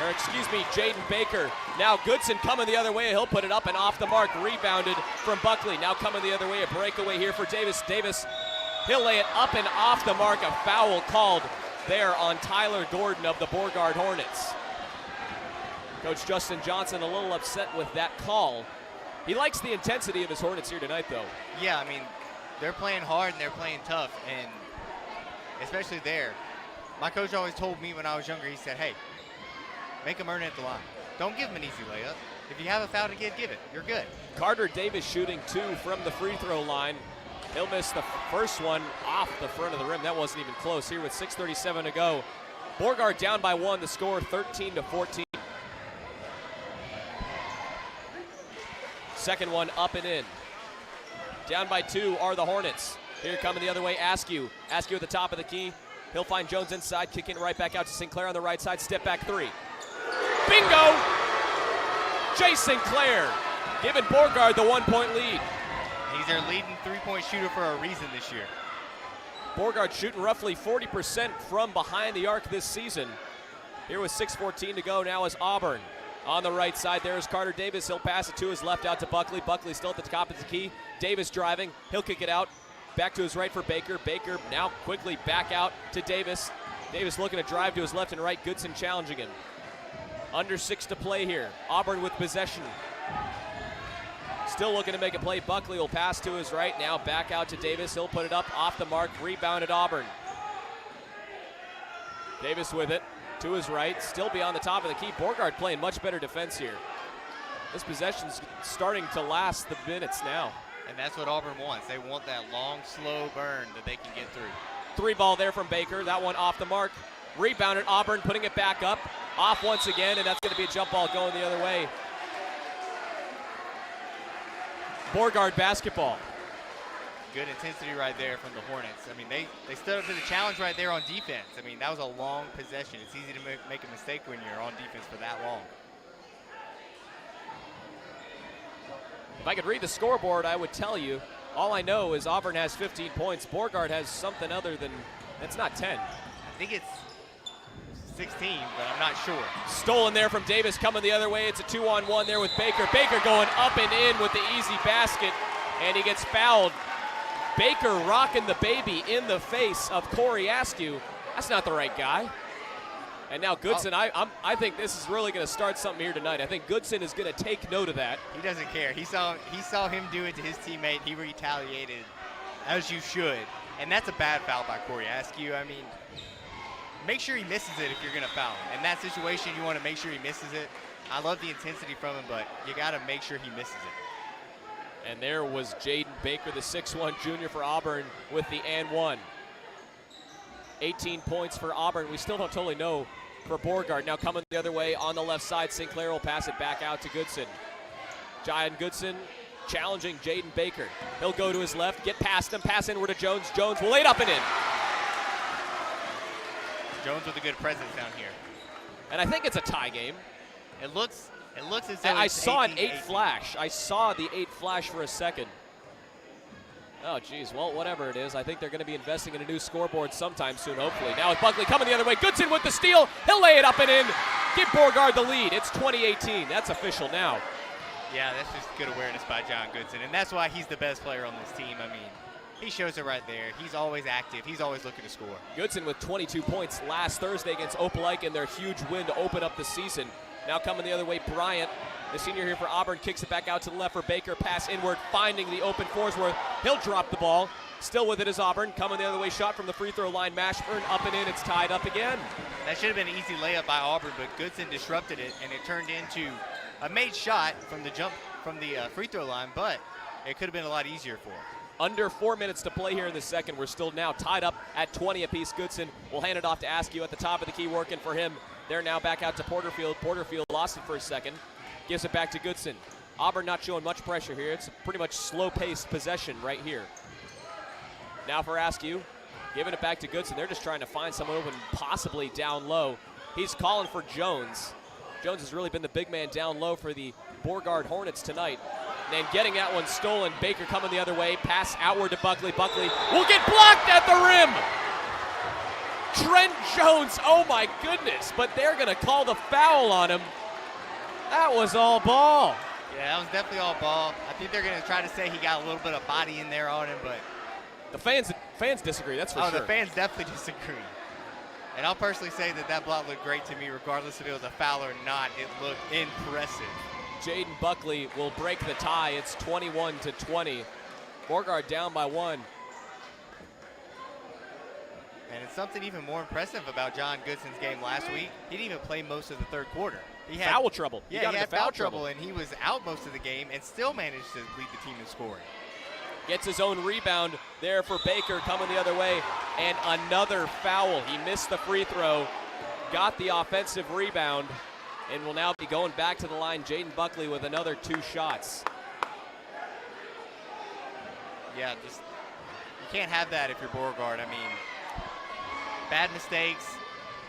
Or excuse me, Jaden Baker. Now Goodson coming the other way. He'll put it up and off the mark. Rebounded from Buckley. Now coming the other way. A breakaway here for Davis. Davis, he'll lay it up and off the mark. A foul called there on Tyler Gordon of the Beauregard Hornets. Coach Justin Johnson a little upset with that call. He likes the intensity of his Hornets here tonight, though. Yeah, I mean, they're playing hard and they're playing tough, and especially there. My coach always told me when I was younger, he said, hey, make them earn it at the line. Don't give them an easy layup. If you have a foul to give it. You're good. Carter Davis shooting 2 from the free throw line. He'll miss the first one off the front of the rim. That wasn't even close here with 6:37 to go. Beauregard down by 1, the score 13-14. Second one up and in. Down by 2 are the Hornets. Here coming the other way, Askew. Askew at the top of the key. He'll find Jones inside, kicking right back out to Sinclair on the right side. Step back 3. Bingo! Jay Sinclair giving Beauregard the 1-point lead. He's their leading three-point shooter for a reason this year. Beauregard shooting roughly 40% from behind the arc this season. Here with 6:14 to go now is Auburn. On the right side, there is Carter Davis. He'll pass it to his left out to Buckley. Buckley still at the top of the key. Davis driving. He'll kick it out. Back to his right for Baker. Baker now quickly back out to Davis. Davis looking to drive to his left and right. Goodson challenging him. Under 6 to play here. Auburn with possession. Still looking to make a play. Buckley will pass to his right. Now back out to Davis. He'll put it up off the mark. Rebounded Auburn. Davis with it. To his right, still beyond the top of the key. Beauregard playing much better defense here. This possession's starting to last the minutes now. And that's what Auburn wants. They want that long, slow burn that they can get through. 3 ball there from Baker. That one off the mark. Rebounded Auburn, putting it back up. Off once again, and that's going to be a jump ball going the other way. Beauregard basketball. Good intensity right there from the Hornets. I mean, they stood up to the challenge right there on defense. I mean, that was a long possession. It's easy to make a mistake when you're on defense for that long. If I could read the scoreboard, I would tell you. All I know is Auburn has 15 points. Beauregard has something other than, it's not 10. I think it's 16, but I'm not sure. Stolen there from Davis, coming the other way. It's a 2-on-1 there with Baker. Baker going up and in with the easy basket, and he gets fouled. Baker rocking the baby in the face of Corey Askew. That's not the right guy. And now Goodson, I think this is really going to start something here tonight. I think Goodson is going to take note of that. He doesn't care. He saw him do it to his teammate. He retaliated, as you should. And that's a bad foul by Corey Askew. I mean, make sure he misses it if you're going to foul him. In that situation, you want to make sure he misses it. I love the intensity from him, but you got to make sure he misses it. And there was Jaden Baker, the 6'1 junior for Auburn, with the and one. 18 points for Auburn. We still don't totally know for Beauregard. Now coming the other way on the left side, Sinclair will pass it back out to Goodson. Giant Goodson challenging Jaden Baker. He'll go to his left, get past him, pass inward to Jones. Jones will lay it up and in. Jones with a good presence down here. And I think it's a tie game. It looks as though I it's saw an 18-18. 8 flash. I saw the 8 flash for a second. Oh, geez. Well, whatever it is, I think they're going to be investing in a new scoreboard sometime soon, hopefully. Now with Buckley coming the other way. Goodson with the steal. He'll lay it up and in. Give Beauregard the lead. It's 2018. That's official now. Yeah, that's just good awareness by John Goodson, and that's why he's the best player on this team. I mean, he shows it right there. He's always active. He's always looking to score. Goodson with 22 points last Thursday against Opelika in their huge win to open up the season. Now coming the other way, Bryant, the senior here for Auburn, kicks it back out to the left for Baker. Pass inward, finding the open Forsworth. He'll drop the ball. Still with it is Auburn. Coming the other way, shot from the free throw line. Mashburn up and in. It's tied up again. That should have been an easy layup by Auburn, but Goodson disrupted it, and it turned into a made shot from the jump from the free throw line, but it could have been a lot easier for him. Under 4 minutes to play here in the second. We're still now tied up at 20 apiece. Goodson will hand it off to Askew at the top of the key, working for him. They're now back out to Porterfield. Porterfield lost it for a second. Gives it back to Goodson. Auburn not showing much pressure here. It's a pretty much slow-paced possession right here. Now for Askew. Giving it back to Goodson. They're just trying to find someone open, possibly down low. He's calling for Jones. Jones has really been the big man down low for the Beauregard Hornets tonight. And getting that one stolen. Baker coming the other way. Pass outward to Buckley. Buckley will get blocked at the rim. Trent Jones, oh my goodness. But they're going to call the foul on him. That was all ball. Yeah, that was definitely all ball. I think they're going to try to say he got a little bit of body in there on him, but the fans disagree, that's for sure. Oh, the fans definitely disagree. And I'll personally say that block looked great to me, regardless if it was a foul or not. It looked impressive. Jaden Buckley will break the tie. It's 21-20. Beauregard down by 1. And it's something even more impressive about John Goodson's game last week. He didn't even play most of the third quarter. He had foul trouble. Yeah, he had foul trouble, and he was out most of the game and still managed to lead the team in scoring. Gets his own rebound there for Baker coming the other way, and another foul. He missed the free throw, got the offensive rebound, and will now be going back to the line. Jaden Buckley with another 2 shots. Yeah, just you can't have that if you're Beauregard. I mean, bad mistakes,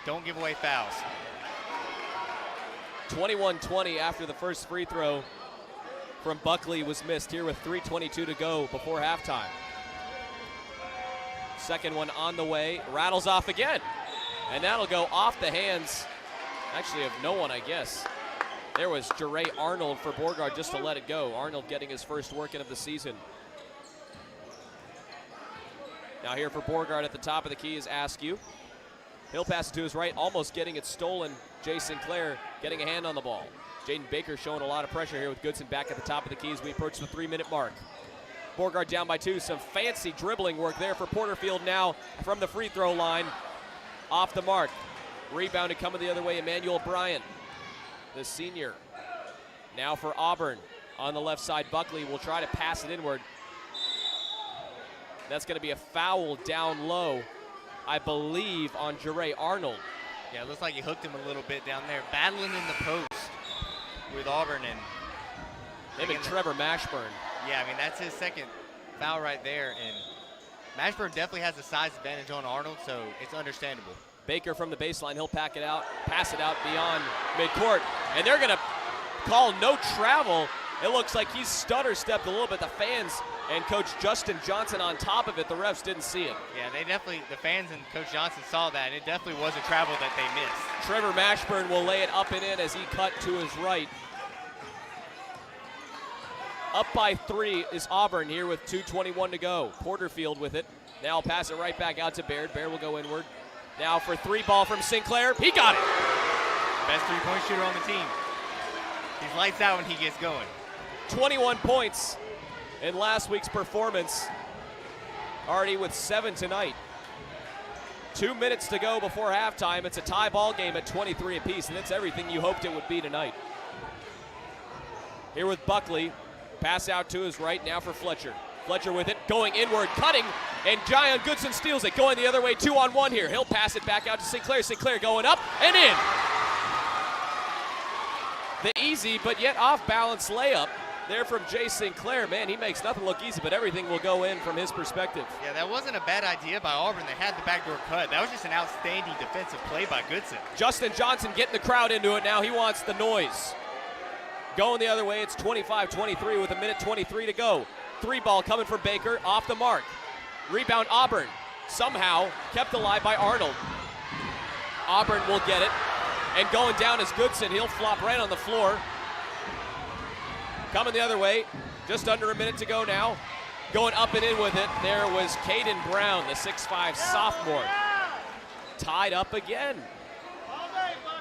don't give away fouls. 21-20 after the first free throw from Buckley was missed here with 3:22 to go before halftime. Second one on the way, rattles off again. And that'll go off the hands, actually of no one, I guess. There was Jeray Arnold for Beauregard just to let it go. Arnold getting his first working of the season. Now here for Beauregard at the top of the key is Askew. He'll pass it to his right, almost getting it stolen. Jay Sinclair getting a hand on the ball. Jaden Baker showing a lot of pressure here with Goodson back at the top of the key as we approach the 3-minute mark. Beauregard down by 2. Some fancy dribbling work there for Porterfield now from the free throw line. Off the mark. Rebounded coming the other way, Emmanuel Bryant, the senior. Now for Auburn. On the left side, Buckley will try to pass it inward. That's going to be a foul down low, I believe, on Jeray Arnold. Yeah, it looks like he hooked him a little bit down there. Battling in the post with Auburn and maybe Trevor Mashburn. Yeah, I mean, that's his second foul right there. And Mashburn definitely has the size advantage on Arnold, so it's understandable. Baker from the baseline, he'll pass it out beyond midcourt. And they're going to call no travel. It looks like he's stutter-stepped a little bit. The fans and Coach Justin Johnson on top of it. The refs didn't see it. Yeah, the fans and Coach Johnson saw that, and it definitely was a travel that they missed. Trevor Mashburn will lay it up and in as he cut to his right. Up by 3 is Auburn here with 2:21 to go. Porterfield with it. Now I'll pass it right back out to Baird. Baird will go inward. Now for 3 ball from Sinclair. He got it. Best three-point shooter on the team. He's lights out when he gets going. 21 points in last week's performance. Already with 7 tonight. 2 minutes to go before halftime. It's a tie ball game at 23 apiece, and it's everything you hoped it would be tonight. Here with Buckley. Pass out to his right now for Fletcher. Fletcher with it, going inward, cutting, and Zion Goodson steals it. Going the other way, 2-on-1 here. He'll pass it back out to Sinclair. Sinclair going up and in. The easy but yet off-balance layup there from Jay Sinclair. Man, he makes nothing look easy, but everything will go in from his perspective. Yeah, that wasn't a bad idea by Auburn. They had the backdoor cut. That was just an outstanding defensive play by Goodson. Justin Johnson getting the crowd into it now. He wants the noise. Going the other way, it's 25-23 with 1:23 to go. Three ball coming from Baker, off the mark. Rebound Auburn, somehow kept alive by Arnold. Auburn will get it, and going down is Goodson. He'll flop right on the floor. Coming the other way, just under a minute to go now. Going up and in with it, there was Caden Brown, the 6'5 sophomore. Tied up again.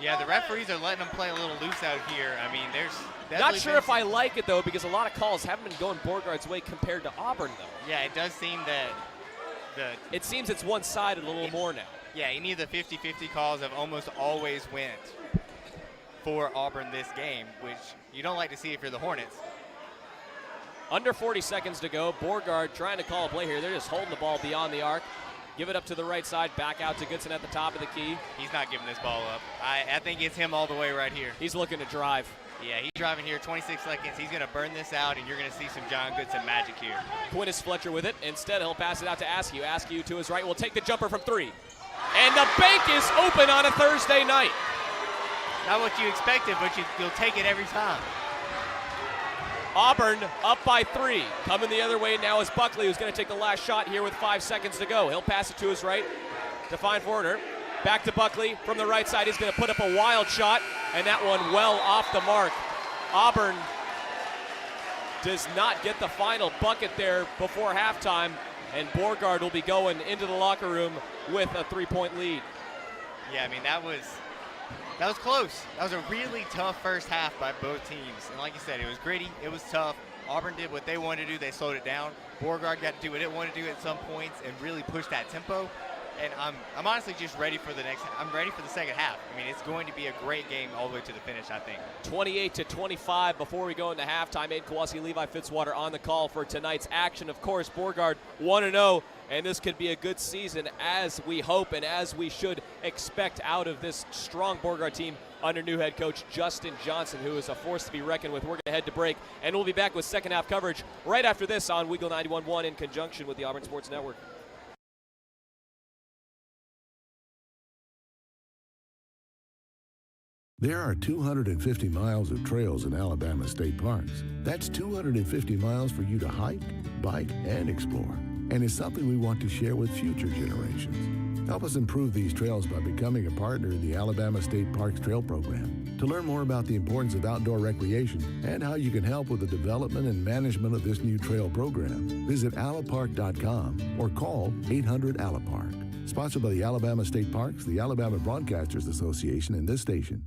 Yeah, the referees are letting them play a little loose out here. I mean, there's not sure if I like it, though, because a lot of calls haven't been going Beauregard's way compared to Auburn, though. Yeah, it does seem that it seems it's one-sided a little more now. Yeah, any of the 50-50 calls have almost always went for Auburn this game, which you don't like to see if you're the Hornets. Under 40 seconds to go. Beauregard trying to call a play here. They're just holding the ball beyond the arc. Give it up to the right side, back out to Goodson at the top of the key. He's not giving this ball up. I think it's him all the way right here. He's looking to drive. Yeah, he's driving here, 26 seconds. He's going to burn this out, and you're going to see some John Goodson magic here. Quintus Fletcher with it. Instead, he'll pass it out to Askew. Askew to his right will take the jumper from three. And the bank is open on a Thursday night. Not what you expected, but you'll take it every time. Auburn up by 3. Coming the other way now is Buckley, who's going to take the last shot here with 5 seconds to go. He'll pass it to his right to find Forner. Back to Buckley from the right side. He's going to put up a wild shot, and that one well off the mark. Auburn does not get the final bucket there before halftime, and Beauregard will be going into the locker room with a 3-point lead. Yeah, I mean, that was close. That was a really tough first half by both teams. And like you said, it was gritty. It was tough. Auburn did what they wanted to do. They slowed it down. Beauregard got to do what it wanted to do at some points and really push that tempo. And I'm honestly just ready for I'm ready for the second half. I mean, it's going to be a great game all the way to the finish, I think. 28-25 before we go into halftime. Aiden Kowalski, Levi Fitzwater on the call for tonight's action. Of course, Beauregard 1-0, and this could be a good season as we hope and as we should expect out of this strong Beauregard team under new head coach Justin Johnson, who is a force to be reckoned with. We're going to head to break, and we'll be back with second half coverage right after this on Weagle 91.1 in conjunction with the Auburn Sports Network. There are 250 miles of trails in Alabama state parks. That's 250 miles for you to hike, bike, and explore. And it's something we want to share with future generations. Help us improve these trails by becoming a partner in the Alabama State Parks Trail Program. To learn more about the importance of outdoor recreation and how you can help with the development and management of this new trail program, visit alapark.com or call 800-ALAPARK. Sponsored by the Alabama State Parks, the Alabama Broadcasters Association, and this station.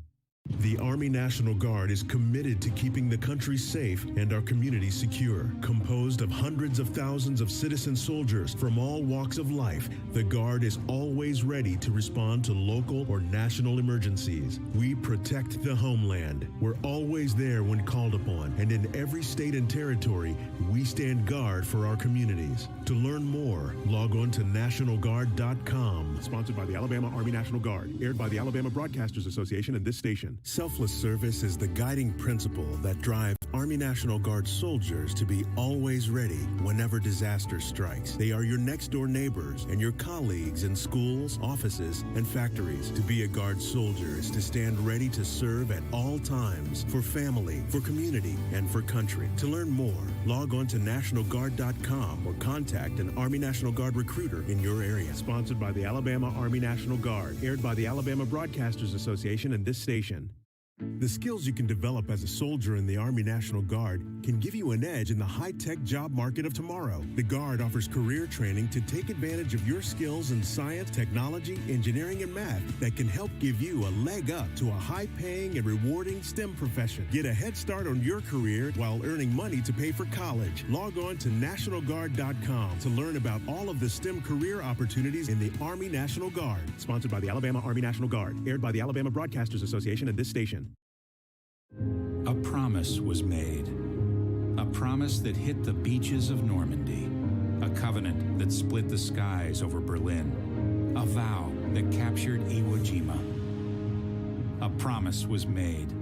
The Army National Guard is committed to keeping the country safe and our communities secure. Composed of hundreds of thousands of citizen soldiers from all walks of life, the Guard is always ready to respond to local or national emergencies. We protect the homeland. We're always there when called upon, and in every state and territory, we stand guard for our communities. To learn more, log on to nationalguard.com. Sponsored by the Alabama Army National Guard, aired by the Alabama Broadcasters Association and this station. Selfless service is the guiding principle that drives Army National Guard soldiers to be always ready whenever disaster strikes. They are your next-door neighbors and your colleagues in schools, offices, and factories. To be a Guard soldier is to stand ready to serve at all times for family, for community, and for country. To learn more, log on to nationalguard.com or contact an Army National Guard recruiter in your area. Sponsored by the Alabama Army National Guard, aired by the Alabama Broadcasters Association and this station. The skills you can develop as a soldier in the Army National Guard can give you an edge in the high-tech job market of tomorrow. The Guard offers career training to take advantage of your skills in science, technology, engineering, and math that can help give you a leg up to a high-paying and rewarding STEM profession. Get a head start on your career while earning money to pay for college. Log on to nationalguard.com to learn about all of the STEM career opportunities in the Army National Guard. Sponsored by the Alabama Army National Guard, aired by the Alabama Broadcasters Association and this station. A promise was made. A promise that hit the beaches of Normandy. A covenant that split the skies over Berlin. A vow that captured Iwo Jima. A promise was made.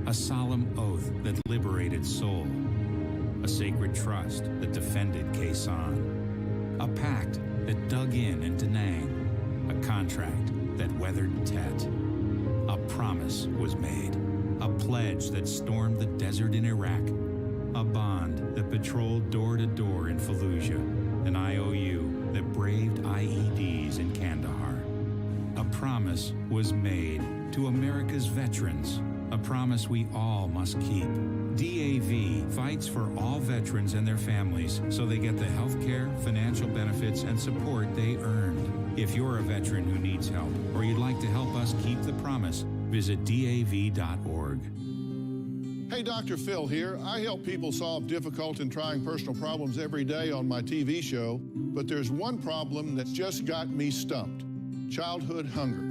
A solemn oath that liberated Seoul. A sacred trust that defended Quezon. A pact that dug in Da Nang. A contract that weathered Tet. A promise was made. A pledge that stormed the desert in Iraq. A bond that patrolled door to door in Fallujah. An IOU that braved IEDs in Kandahar. A promise was made to America's veterans. A promise we all must keep. DAV fights for all veterans and their families so they get the health care, financial benefits, and support they earned. If you're a veteran who needs help or you'd like to help us keep the promise, visit DAV.org. Hey, Dr. Phil here. I help people solve difficult and trying personal problems every day on my TV show, but there's one problem that's just got me stumped: childhood hunger.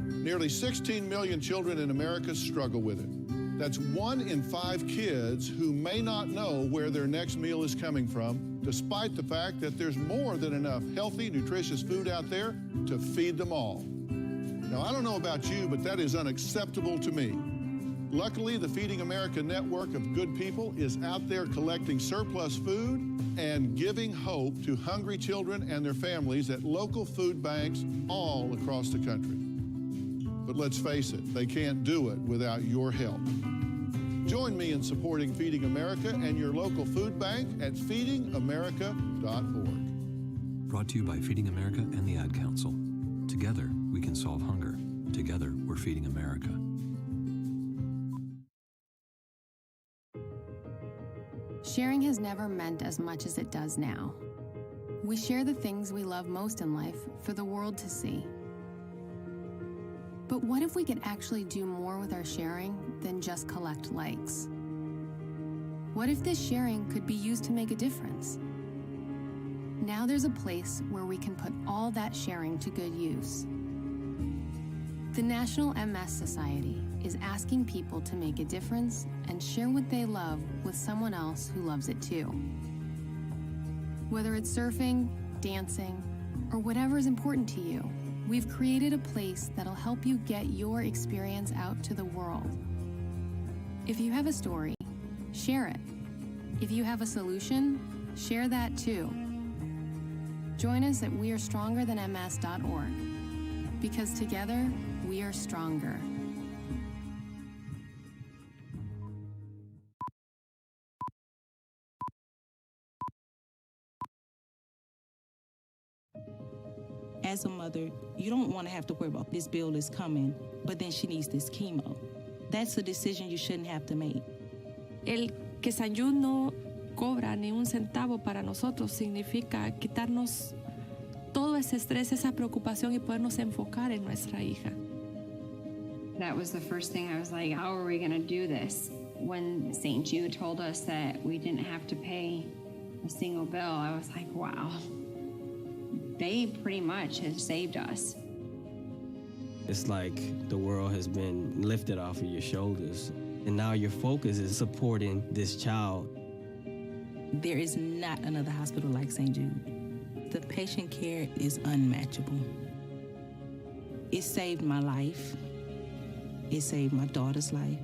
Nearly 16 million children in America struggle with it. That's 1 in 5 kids who may not know where their next meal is coming from, despite the fact that there's more than enough healthy, nutritious food out there to feed them all. Now, I don't know about you, but that is unacceptable to me. Luckily, the Feeding America network of good people is out there collecting surplus food and giving hope to hungry children and their families at local food banks all across the country. But let's face it, they can't do it without your help. Join me in supporting Feeding America and your local food bank at feedingamerica.org. Brought to you by Feeding America and the Ad Council. Together, we can solve hunger. Together, we're feeding America. Sharing has never meant as much as it does now. We share the things we love most in life for the world to see. But what if we could actually do more with our sharing than just collect likes? What if this sharing could be used to make a difference? Now there's a place where we can put all that sharing to good use. The National MS Society is asking people to make a difference and share what they love with someone else who loves it too. Whether it's surfing, dancing, or whatever is important to you, we've created a place that'll help you get your experience out to the world. If you have a story, share it. If you have a solution, share that too. Join us at wearestrongerthanms.org, because together, we are stronger. As a mother, you don't want to have to worry about this bill is coming, but then she needs this chemo. That's a decision you shouldn't have to make. El que San Jude no cobra ni un centavo para nosotros significa quitarnos todo ese estrés, esa preocupación y podernos enfocar en nuestra hija. That was the first thing I was like, how are we going to do this? When St. Jude told us that we didn't have to pay a single bill, I was like, wow. They pretty much have saved us. It's like the world has been lifted off of your shoulders, and now your focus is supporting this child. There is not another hospital like St. Jude. The patient care is unmatchable. It saved my life. It saved my daughter's life.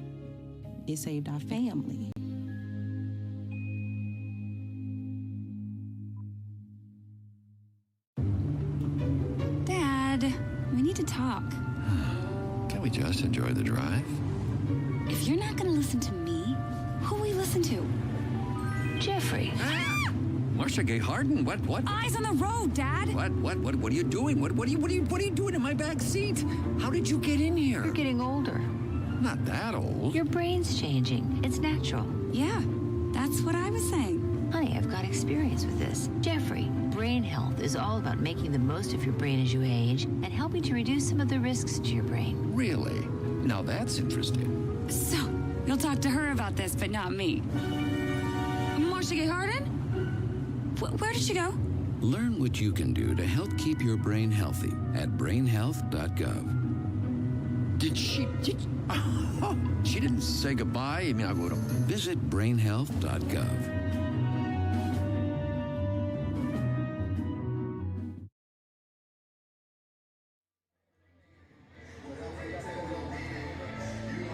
It saved our family. Dad, we need to talk. Can we just enjoy the drive? If you're not going to listen to me, who will we listen to? Jeffrey. Marcia Gay Harden, what? Eyes on the road, Dad. What are you doing? What are you doing in my back seat? How did you get in here? You're getting older. Not that old. Your brain's changing. It's natural. Yeah, that's what I was saying. Honey, I've got experience with this. Jeffrey, brain health is all about making the most of your brain as you age and helping to reduce some of the risks to your brain. Really? Now that's interesting. So, you'll talk to her about this, but not me. Marcia Gay Harden? Where did she go? Learn what you can do to help keep your brain healthy at brainhealth.gov. she didn't say goodbye? I mean, I would have. Visit brainhealth.gov.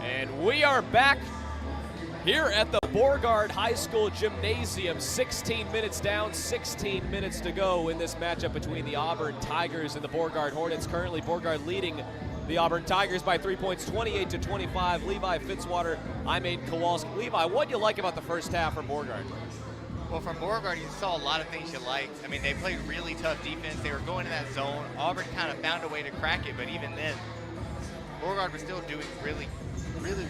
And we are back here at the Beauregard High School Gymnasium. 16 minutes down, 16 minutes to go in this matchup between the Auburn Tigers and the Beauregard Hornets. Currently, Beauregard leading the Auburn Tigers by 3 points, 28-25. Levi Fitzwater, Imade Kowalski. Levi, what do you like about the first half from Beauregard? Well, from Beauregard, you saw a lot of things you liked. I mean, they played really tough defense. They were going in that zone. Auburn kind of found a way to crack it, but even then, Beauregard was still doing really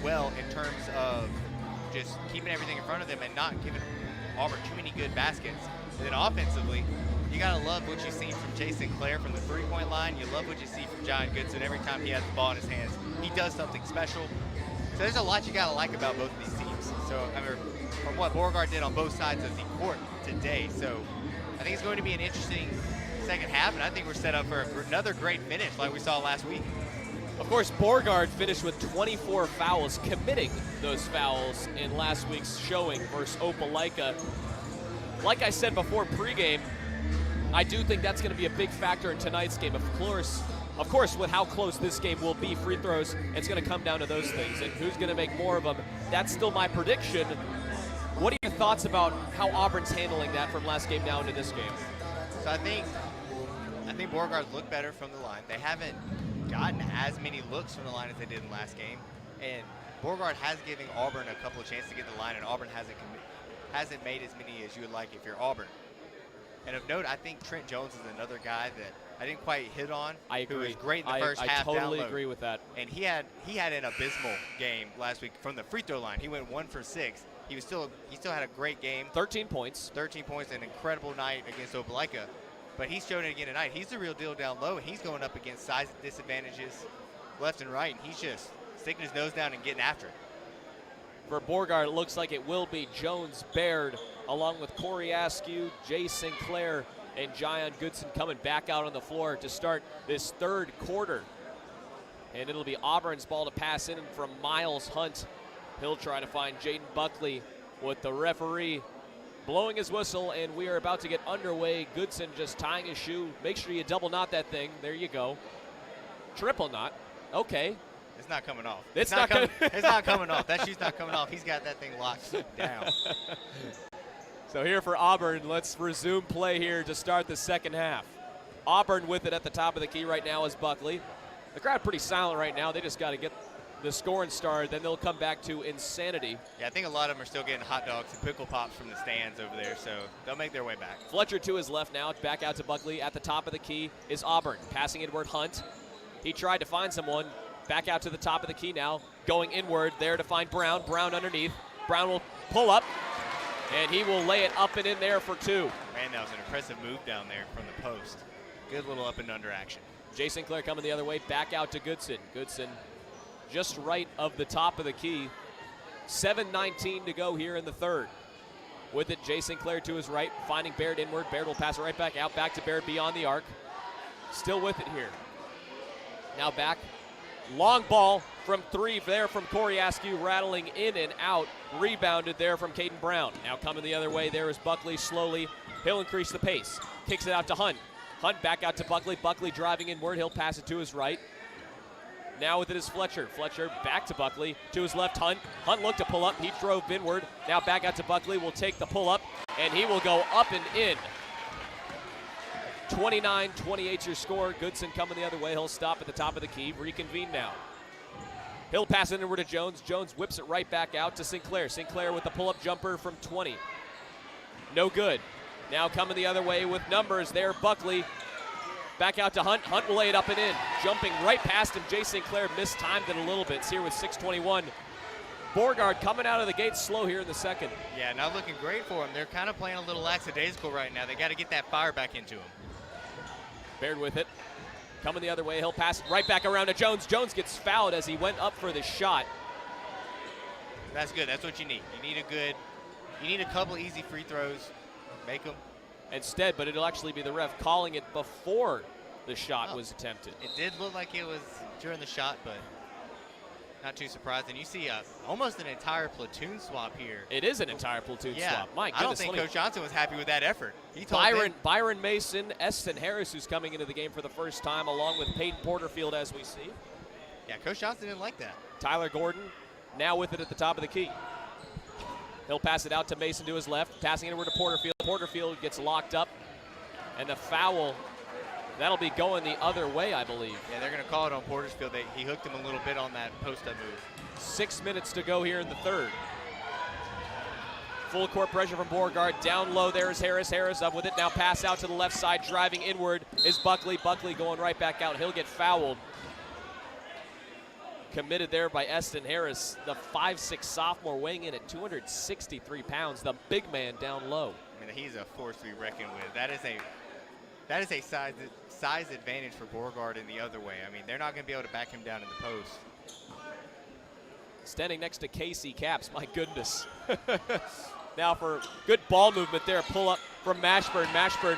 well in terms of just keeping everything in front of them and not giving Auburn too many good baskets. And then offensively, you got to love what you see from Jay Sinclair from the three-point line. You love what you see from John Goodson every time he has the ball in his hands. He does something special. So there's a lot you got to like about both of these teams. So, I mean, from what Beauregard did on both sides of the court today. So I think it's going to be an interesting second half, and I think we're set up for another great finish like we saw last week. Of course, Beauregard finished with 24 fouls, committing those fouls in last week's showing versus Opelika. Like I said before pregame, I do think that's going to be a big factor in tonight's game. Of course, with how close this game will be, free throws, it's going to come down to those things. And who's going to make more of them? That's still my prediction. What are your thoughts about how Auburn's handling that from last game now into this game? So I think Beauregard looked better from the line. They haven't gotten as many looks from the line as they did in last game. And Beauregard has given Auburn a couple of chances to get the line, and Auburn hasn't made as many as you would like if you're Auburn. And of note, I think Trent Jones is another guy that I didn't quite hit on. I agree. Who was great in the first half. I totally agree with that. And he had an abysmal game last week from the free throw line. He went 1 for 6. He still had a great game. 13 points. 13 points, an incredible night against Opelika. But he's shown it again tonight. He's the real deal down low, and he's going up against size disadvantages left and right, and he's just sticking his nose down and getting after it. For Beauregard, it looks like it will be Jones Baird, along with Corey Askew, Jay Sinclair, and John Goodson coming back out on the floor to start this third quarter. And it'll be Auburn's ball to pass in from Miles Hunt. He'll try to find Jaden Buckley with the referee blowing his whistle, and we are about to get underway. Goodson just tying his shoe. Make sure you double knot that thing. There you go. Triple knot. Okay. It's not coming off. It's not coming off. That shoe's not coming off. He's got that thing locked down. So here for Auburn, let's resume play here to start the second half. Auburn with it at the top of the key right now is Buckley. The crowd pretty silent right now. They just got to get the scoring started, then they'll come back to insanity. Yeah, I think a lot of them are still getting hot dogs and pickle pops from the stands over there, so they'll make their way back. Fletcher to his left now, back out to Buckley. At the top of the key is Auburn, passing inward Hunt. He tried to find someone, back out to the top of the key now, going inward there to find Brown. Brown underneath. Brown will pull up, and he will lay it up and in there for two. Man, that was an impressive move down there from the post. Good little up and under action. Jay Sinclair coming the other way, back out to Goodson. Goodson just right of the top of the key. 7:19 to go here in the third. With it, Jay Sinclair to his right, finding Baird inward. Baird will pass it right back out, back to Baird beyond the arc. Still with it here. Now back. Long ball from three there from Corey Askew, rattling in and out. Rebounded there from Caden Brown. Now coming the other way, there is Buckley slowly. He'll increase the pace. Kicks it out to Hunt. Hunt back out to Buckley. Buckley driving inward. He'll pass it to his right. Now with it is Fletcher. Fletcher back to Buckley. To his left, Hunt. Hunt looked to pull up. He drove inward. Now back out to Buckley. Will take the pull up, and he will go up and in. 29-28 your score. Goodson coming the other way. He'll stop at the top of the key. Reconvene now. He'll pass it inward to Jones. Jones whips it right back out to Sinclair. Sinclair with the pull-up jumper from 20. No good. Now coming the other way with numbers there, Buckley. Back out to Hunt. Hunt will lay it up and in. Jumping right past him, Jay Sinclair mistimed it a little bit. It's here with 6:21. Beauregard coming out of the gate slow here in the second. Yeah, not looking great for them. They're kind of playing a little lackadaisical right now. They got to get that fire back into them. Baird with it. Coming the other way. He'll pass it right back around to Jones. Jones gets fouled as he went up for the shot. That's good. That's what you need. You need a couple easy free throws. Make them. Instead, but it'll actually be the ref calling it before the shot was attempted. It did look like it was during the shot, but Not too surprised. And you see almost an entire platoon swap here. It is an entire platoon swap. My goodness. I don't think Coach Johnson was happy with that effort. He told Byron Mason, Eston Harris, who's coming into the game for the first time, along with Peyton Porterfield, as we see. Yeah, Coach Johnson didn't like that. Tyler Gordon now with it at the top of the key. He'll pass it out to Mason to his left, passing it over to Porterfield. Porterfield gets locked up, and the foul, that'll be going the other way, I believe. Yeah, they're going to call it on Porterfield. He hooked him a little bit on that post-up move. 6 minutes to go here in the third. Full court pressure from Beauregard. Down low there is Harris. Harris up with it. Now pass out to the left side. Driving inward is Buckley. Buckley going right back out. He'll get fouled. Committed there by Eston Harris, the 5'6" sophomore, weighing in at 263 pounds, the big man down low. I mean, he's a force to be reckoned with. That is a size advantage for Beauregard in the other way. I mean, they're not going to be able to back him down in the post. Standing next to Casey Capps, my goodness. Now for good ball movement there, pull up from Mashburn. Mashburn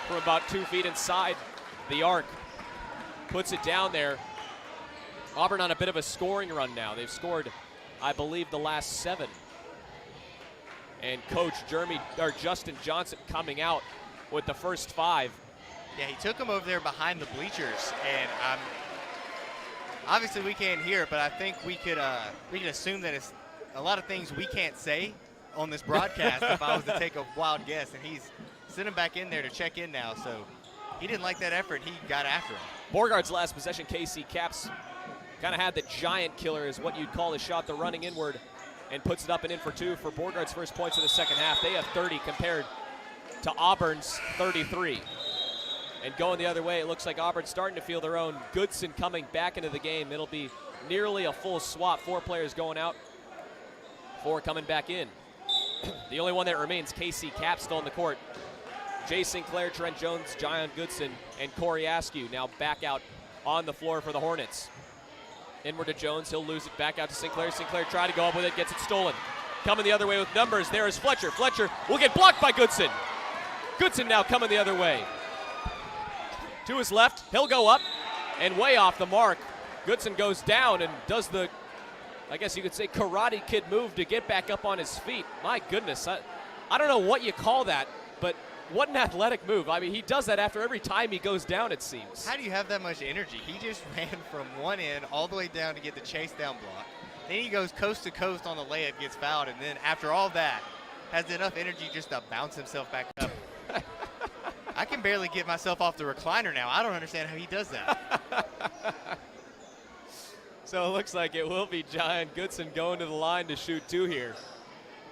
from about 2 feet inside the arc. Puts it down there. Auburn on a bit of a scoring run now. They've scored, I believe, the last 7. And Coach Justin Johnson coming out with the first 5. Yeah, he took him over there behind the bleachers, and obviously we can't hear it, but I think we could assume that it's a lot of things we can't say on this broadcast if I was to take a wild guess. And he's sitting back in there to check in now, so he didn't like that effort. He got after him. Beauregard's last possession, Casey Capps kind of had the giant killer, is what you'd call his shot, the running inward, and puts it up and in for 2 for Beauregard's first points of the second half. They have 30 compared to Auburn's 33. And going the other way, it looks like Auburn's starting to feel their own. Goodson coming back into the game. It'll be nearly a full swap. 4 players going out, 4 coming back in. The only one that remains, Casey Capps, still on the court. Jay Sinclair, Trent Jones, John Goodson, and Corey Askew now back out on the floor for the Hornets. Inward to Jones, he'll lose it back out to Sinclair. Sinclair tried to go up with it, gets it stolen. Coming the other way with numbers, there is Fletcher. Fletcher will get blocked by Goodson. Goodson now coming the other way. To his left, he'll go up, and way off the mark. Goodson goes down and does the, I guess you could say, Karate Kid move to get back up on his feet. My goodness, I don't know what you call that, but what an athletic move. I mean, he does that after every time he goes down, it seems. How do you have that much energy? He just ran from one end all the way down to get the chase down block. Then he goes coast to coast on the layup, gets fouled, and then after all that, has enough energy just to bounce himself back up. I can barely get myself off the recliner now. I don't understand how he does that. So it looks like it will be John Goodson going to the line to shoot 2 here.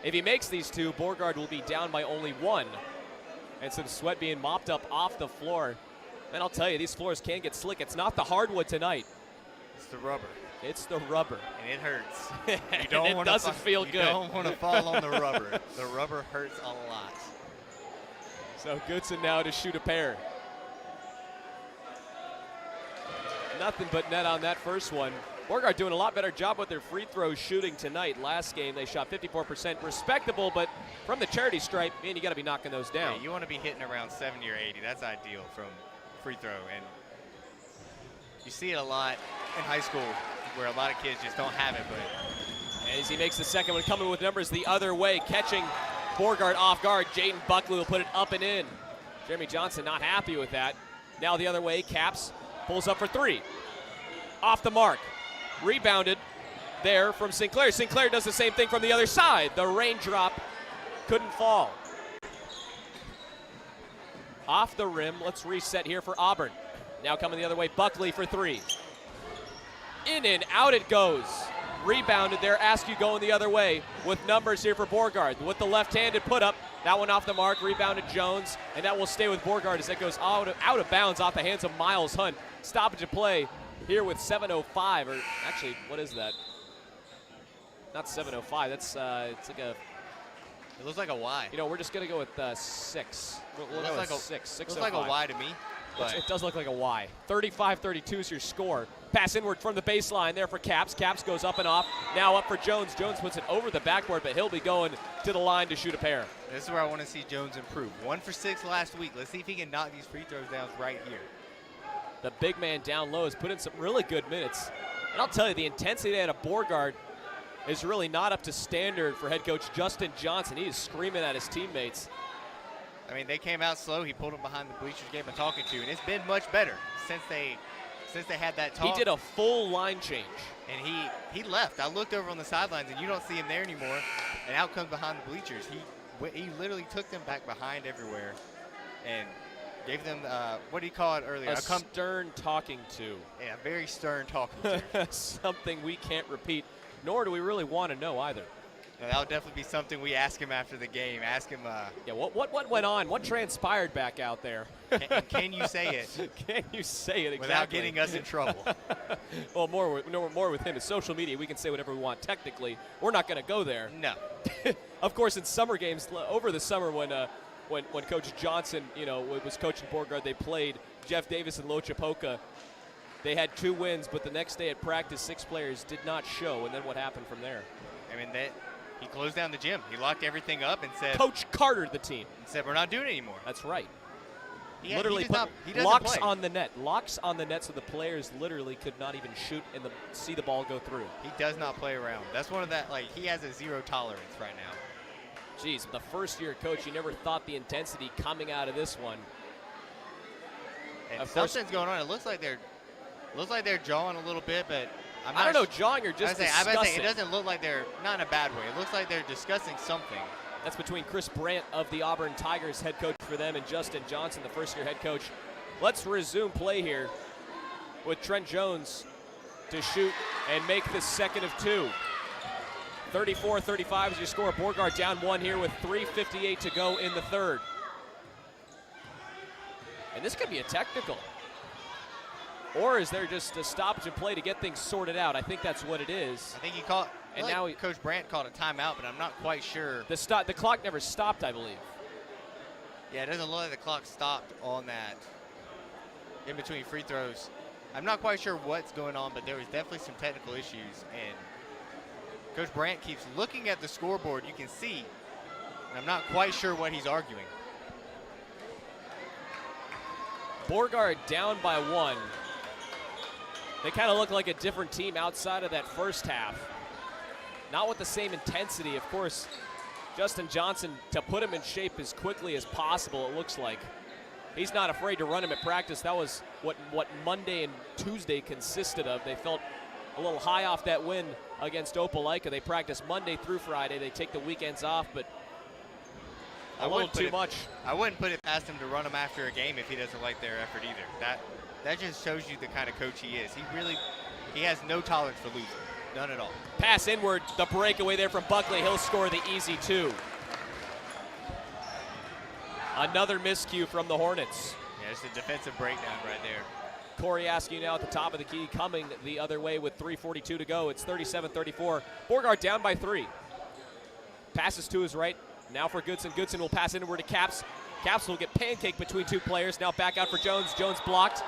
If he makes these 2, Beauregard will be down by only 1. And some sweat being mopped up off the floor. And I'll tell you, these floors can get slick. It's not the hardwood tonight. It's the rubber. It's the rubber. And it hurts. You don't want to feel good. You don't want to fall on the rubber. The rubber hurts a lot. So Goodson now to shoot a pair. Nothing but net on that first one. Beauregard doing a lot better job with their free throw shooting tonight. Last game they shot 54%, respectable, but from the charity stripe, man, you got to be knocking those down. Yeah, you want to be hitting around 70 or 80. That's ideal from free throw, and you see it a lot in high school where a lot of kids just don't have it. But as he makes the second one, coming with numbers the other way, catching Beauregard off guard. Jaden Buckley will put it up and in. Jeremy Johnson not happy with that. Now the other way, Capps pulls up for 3. Off the mark. Rebounded there from Sinclair. Sinclair does the same thing from the other side. The raindrop couldn't fall. Off the rim. Let's reset here for Auburn. Now coming the other way, Buckley for 3. In and out it goes. Rebounded there. Askew going the other way with numbers here for Beauregard. With the left-handed put up. That one off the mark. Rebounded Jones. And that will stay with Beauregard as that goes out of bounds off the hands of Miles Hunt. Stoppage of play here with 7:05, or actually, what is that? Not 7:05. That's it's like a. It looks like a Y. You know, we're just gonna go with 6. We'll go with 6. Looks like a Y to me. But it does look like a Y. 35-32 is your score. Pass inward from the baseline there for Capps. Capps goes up and off. Now up for Jones. Jones puts it over the backboard, but he'll be going to the line to shoot a pair. This is where I want to see Jones improve. 1 for 6 last week. Let's see if he can knock these free throws down right here. The big man down low has put in some really good minutes. And I'll tell you, the intensity they had at Beauregard is really not up to standard for head coach Justin Johnson. He is screaming at his teammates. I mean, they came out slow. He pulled them behind the bleachers, gave them a talking to, and it's been much better since they had that talk. He did a full line change. And he left. I looked over on the sidelines, and you don't see him there anymore. And out comes behind the bleachers. He literally took them back behind everywhere and gave them, what do you call it earlier? A stern talking to. Yeah, very stern talking to. Something we can't repeat, nor do we really want to know either. No, that would definitely be something we ask him after the game. Ask him. Yeah, what went on? What transpired back out there? Can you say it? Can you say it exactly? Without getting us in trouble. Well, more with him. It's social media. We can say whatever we want. Technically, we're not going to go there. No. Of course, in summer games over the summer when Coach Johnson, was coaching Beauregard, they played Jeff Davis and Lochapoka. They had 2 wins, but the next day at practice, 6 players did not show. And then what happened from there? I mean, he closed down the gym. He locked everything up and said, Coach Carter, the team. And said, we're not doing it anymore. That's right. He literally put locks play. On the net. Locks on the net so the players literally could not even shoot and see the ball go through. He does not play around. That's one of that, he has a 0 tolerance right now. Geez, the first year coach, you never thought the intensity coming out of this one. And something's going on. It looks like they're jawing a little bit, but I don't know, jawing or just discussing. It doesn't look like they're, not in a bad way. It looks like they're discussing something. That's between Chris Brandt of the Auburn Tigers, head coach for them, and Justin Johnson, the first-year head coach. Let's resume play here with Trent Jones to shoot and make the second of 2. 34-35 is your score. Beauregard down 1 here with 3:58 to go in the third. And this could be a technical. Or is there just a stoppage in play to get things sorted out? I think that's what it is. I think he called, and now Coach Brandt called a timeout, but I'm not quite sure. The clock never stopped, I believe. Yeah, it doesn't look like the clock stopped on that in between free throws. I'm not quite sure what's going on, but there was definitely some technical issues. And Coach Brandt keeps looking at the scoreboard. You can see, and I'm not quite sure what he's arguing. Beauregard down by 1. They kind of look like a different team outside of that first half. Not with the same intensity. Of course, Justin Johnson, to put him in shape as quickly as possible, it looks like. He's not afraid to run him at practice. That was what Monday and Tuesday consisted of. They felt a little high off that win against Opelika. They practice Monday through Friday. They take the weekends off, but a little too much. I wouldn't put it past him to run him after a game if he doesn't like their effort either. That just shows you the kind of coach he is. He has no tolerance for losing. None at all. Pass inward, the breakaway there from Buckley. He'll score the easy 2. Another miscue from the Hornets. Yeah, it's a defensive breakdown right there. Corey Askew now at the top of the key, coming the other way with 3:42 to go. It's 37-34. Beauregard down by 3. Passes to his right. Now for Goodson. Goodson will pass inward to Caps. Caps will get pancaked between 2 players. Now back out for Jones. Jones blocked.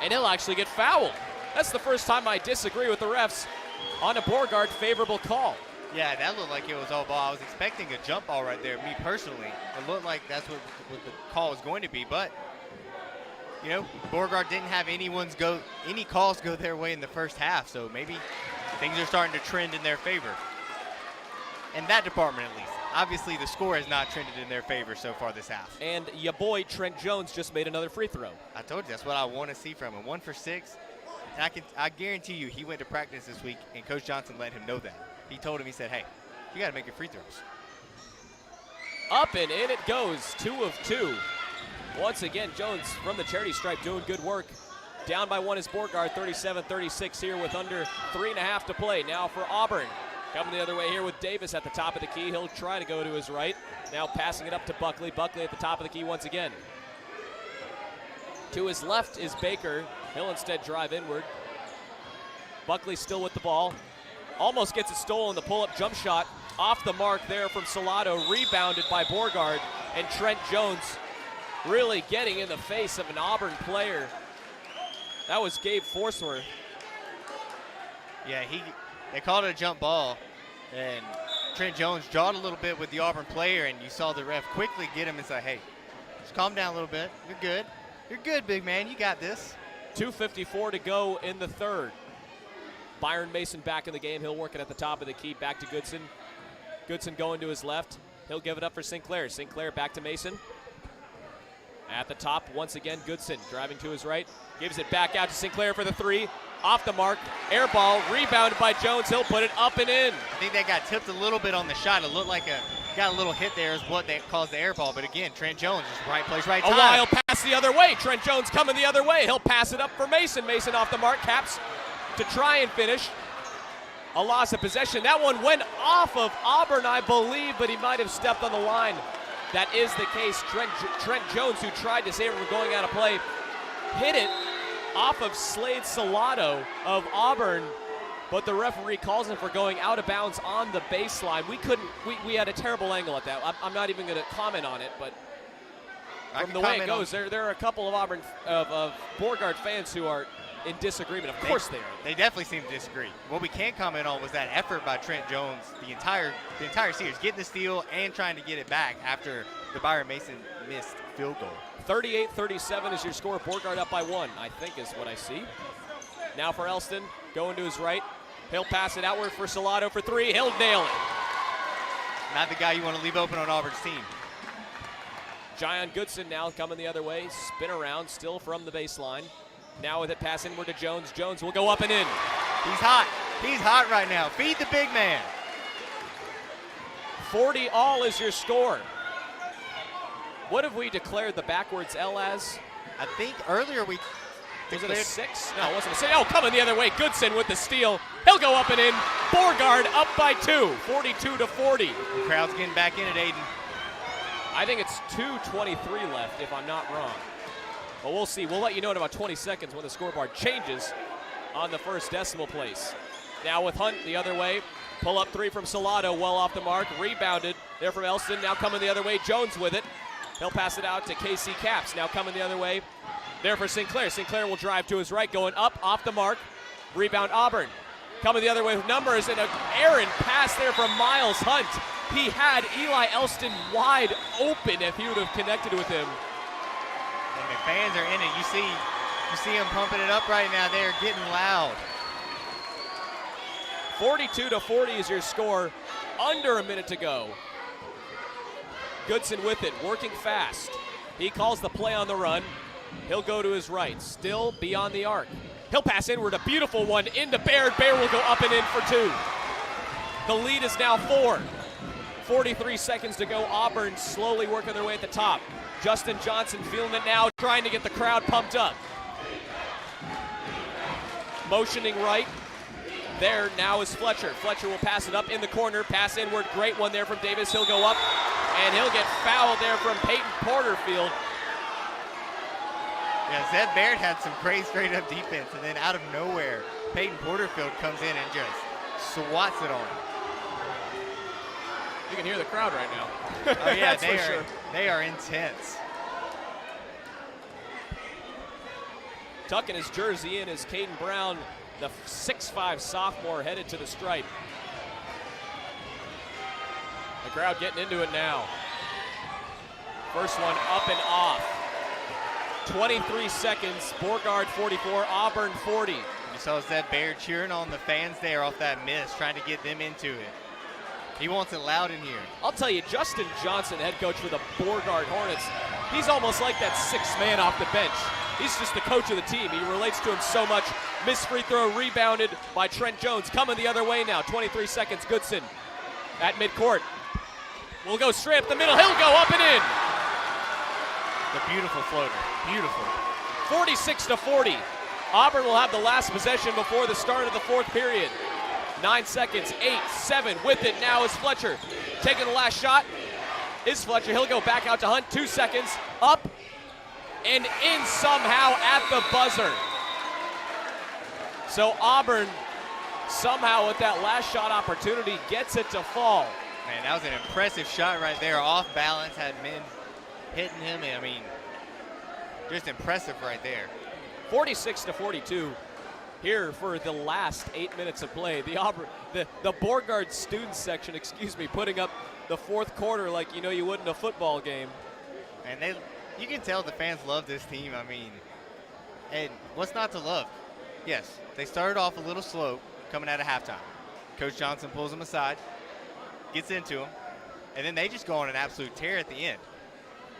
And he'll actually get fouled. That's the first time I disagree with the refs on a Beauregard favorable call. Yeah, that looked like it was all ball. I was expecting a jump ball right there, me personally. It looked like that's what the call was going to be, but Beauregard didn't have any calls go their way in the first half, so maybe things are starting to trend in their favor. In that department, at least. Obviously, the score has not trended in their favor so far this half. And your boy, Trent Jones, just made another free throw. I told you, that's what I want to see from him. 1 for 6. And I guarantee you, he went to practice this week, and Coach Johnson let him know that. He told him, he said, hey, you got to make your free throws. Up and in it goes, 2 of 2. Once again, Jones from the charity stripe doing good work. Down by 1 is Beauregard, 37-36 here with under 3.5 to play. Now for Auburn. Coming the other way here with Davis at the top of the key. He'll try to go to his right. Now passing it up to Buckley. Buckley at the top of the key once again. To his left is Baker. He'll instead drive inward. Buckley still with the ball. Almost gets it stolen. The pull-up jump shot off the mark there from Salado. Rebounded by Beauregard. And Trent Jones really getting in the face of an Auburn player. That was Gabe Forsworth. Yeah, they called it a jump ball, and Trent Jones jawed a little bit with the Auburn player, and you saw the ref quickly get him and say, hey, just calm down a little bit. You're good. You're good, big man. You got this. 2:54 to go in the third. Byron Mason back in the game. He'll work it at the top of the key. Back to Goodson. Goodson going to his left. He'll give it up for Sinclair. Sinclair back to Mason. At the top, once again, Goodson driving to his right. Gives it back out to Sinclair for the three. Off the mark. Air ball. Rebounded by Jones. He'll put it up and in. I think that got tipped a little bit on the shot. It looked like got a little hit there is what they caused the air ball. But again, Trent Jones is right place, right time. A wild pass the other way. Trent Jones coming the other way. He'll pass it up for Mason. Mason off the mark. Caps to try and finish. A loss of possession. That one went off of Auburn, I believe, but he might have stepped on the line. That is the case. Trent Jones, who tried to save it from going out of play, hit it off of Slade Salato of Auburn, but the referee calls him for going out of bounds on the baseline. We had a terrible angle at that. I'm not even going to comment on it, but from the way it goes, there are a couple of Auburn of Beauregard fans who are in disagreement. Of course they are. They definitely seem to disagree. What we can comment on was that effort by Trent Jones the entire series, getting the steal and trying to get it back after the Byron Mason missed field goal. 38-37 is your score. Beauregard up by 1, I think is what I see. Now for Elston, going to his right. He'll pass it outward for Salato for three. He'll nail it. Not the guy you want to leave open on Auburn's team. Jyon Goodson now coming the other way. Spin around, still from the baseline. Now with it, pass inward to Jones. Jones will go up and in. He's hot. He's hot right now. Feed the big man. 40 all is your score. What have we declared the backwards L as? I think earlier we Was it a 6? No, it wasn't a 6. Oh, coming the other way. Goodson with the steal. He'll go up and in. Beauregard up by 2, 42-40. The crowd's getting back in it, Aiden. I think it's 2:23 left, if I'm not wrong. But we'll see. We'll let you know in about 20 seconds when the scoreboard changes on the first decimal place. Now with Hunt the other way. Pull up three from Salato, well off the mark. Rebounded there from Elston. Now coming the other way. Jones with it. He'll pass it out to Casey Caps. Now coming the other way. There for Sinclair. Sinclair will drive to his right, going up, off the mark. Rebound Auburn. Coming the other way with numbers, and an errant pass there from Miles Hunt. He had Eli Elston wide open if he would have connected with him. And the fans are in it. You see them pumping it up right now. They're getting loud. 42-40 is your score. Under a minute to go. Goodson with it, working fast. He calls the play on the run. He'll go to his right, still beyond the arc. He'll pass inward, a beautiful one into Baird. Baird will go up and in for 2. The lead is now 4. 43 seconds to go. Auburn slowly working their way at the top. Justin Johnson feeling it now, trying to get the crowd pumped up. Motioning right. There now is Fletcher. Fletcher will pass it up in the corner. Pass inward. Great one there from Davis. He'll go up, and he'll get fouled there from Peyton Porterfield. Yeah, Zed Baird had some great straight-up defense, and then out of nowhere, Peyton Porterfield comes in and just swats it on. You can hear the crowd right now. Oh yeah, sure. They are intense. Tucking his jersey in is Caden Brown, the 6'5 sophomore, headed to the stripe. The crowd getting into it now. First one up and off. 23 seconds, Beauregard 44, Auburn 40. You saw Zed Baird cheering on the fans there off that miss, trying to get them into it. He wants it loud in here. I'll tell you, Justin Johnson, head coach for the Beauregard Hornets, he's almost like that sixth man off the bench. He's just the coach of the team. He relates to him so much. Missed free throw rebounded by Trent Jones. Coming the other way now, 23 seconds, Goodson at midcourt. Will go straight up the middle, he'll go up and in. The beautiful floater, beautiful. 46-40. Auburn will have the last possession before the start of the fourth period. 9 seconds, 8, 7, with it now is Fletcher. Taking the last shot is Fletcher. He'll go back out to Hunt, 2 seconds, up and in somehow at the buzzer. So Auburn somehow with that last shot opportunity gets it to fall. Man, that was an impressive shot right there, off balance, had men hitting him. I mean, just impressive right there. 46-42. Here for the last 8 minutes of play. The Beauregard student section, putting up the fourth quarter like you would in a football game. And you can tell the fans love this team. I mean, and what's not to love? Yes, they started off a little slow, coming out of halftime. Coach Johnson pulls them aside, gets into them, and then they just go on an absolute tear at the end.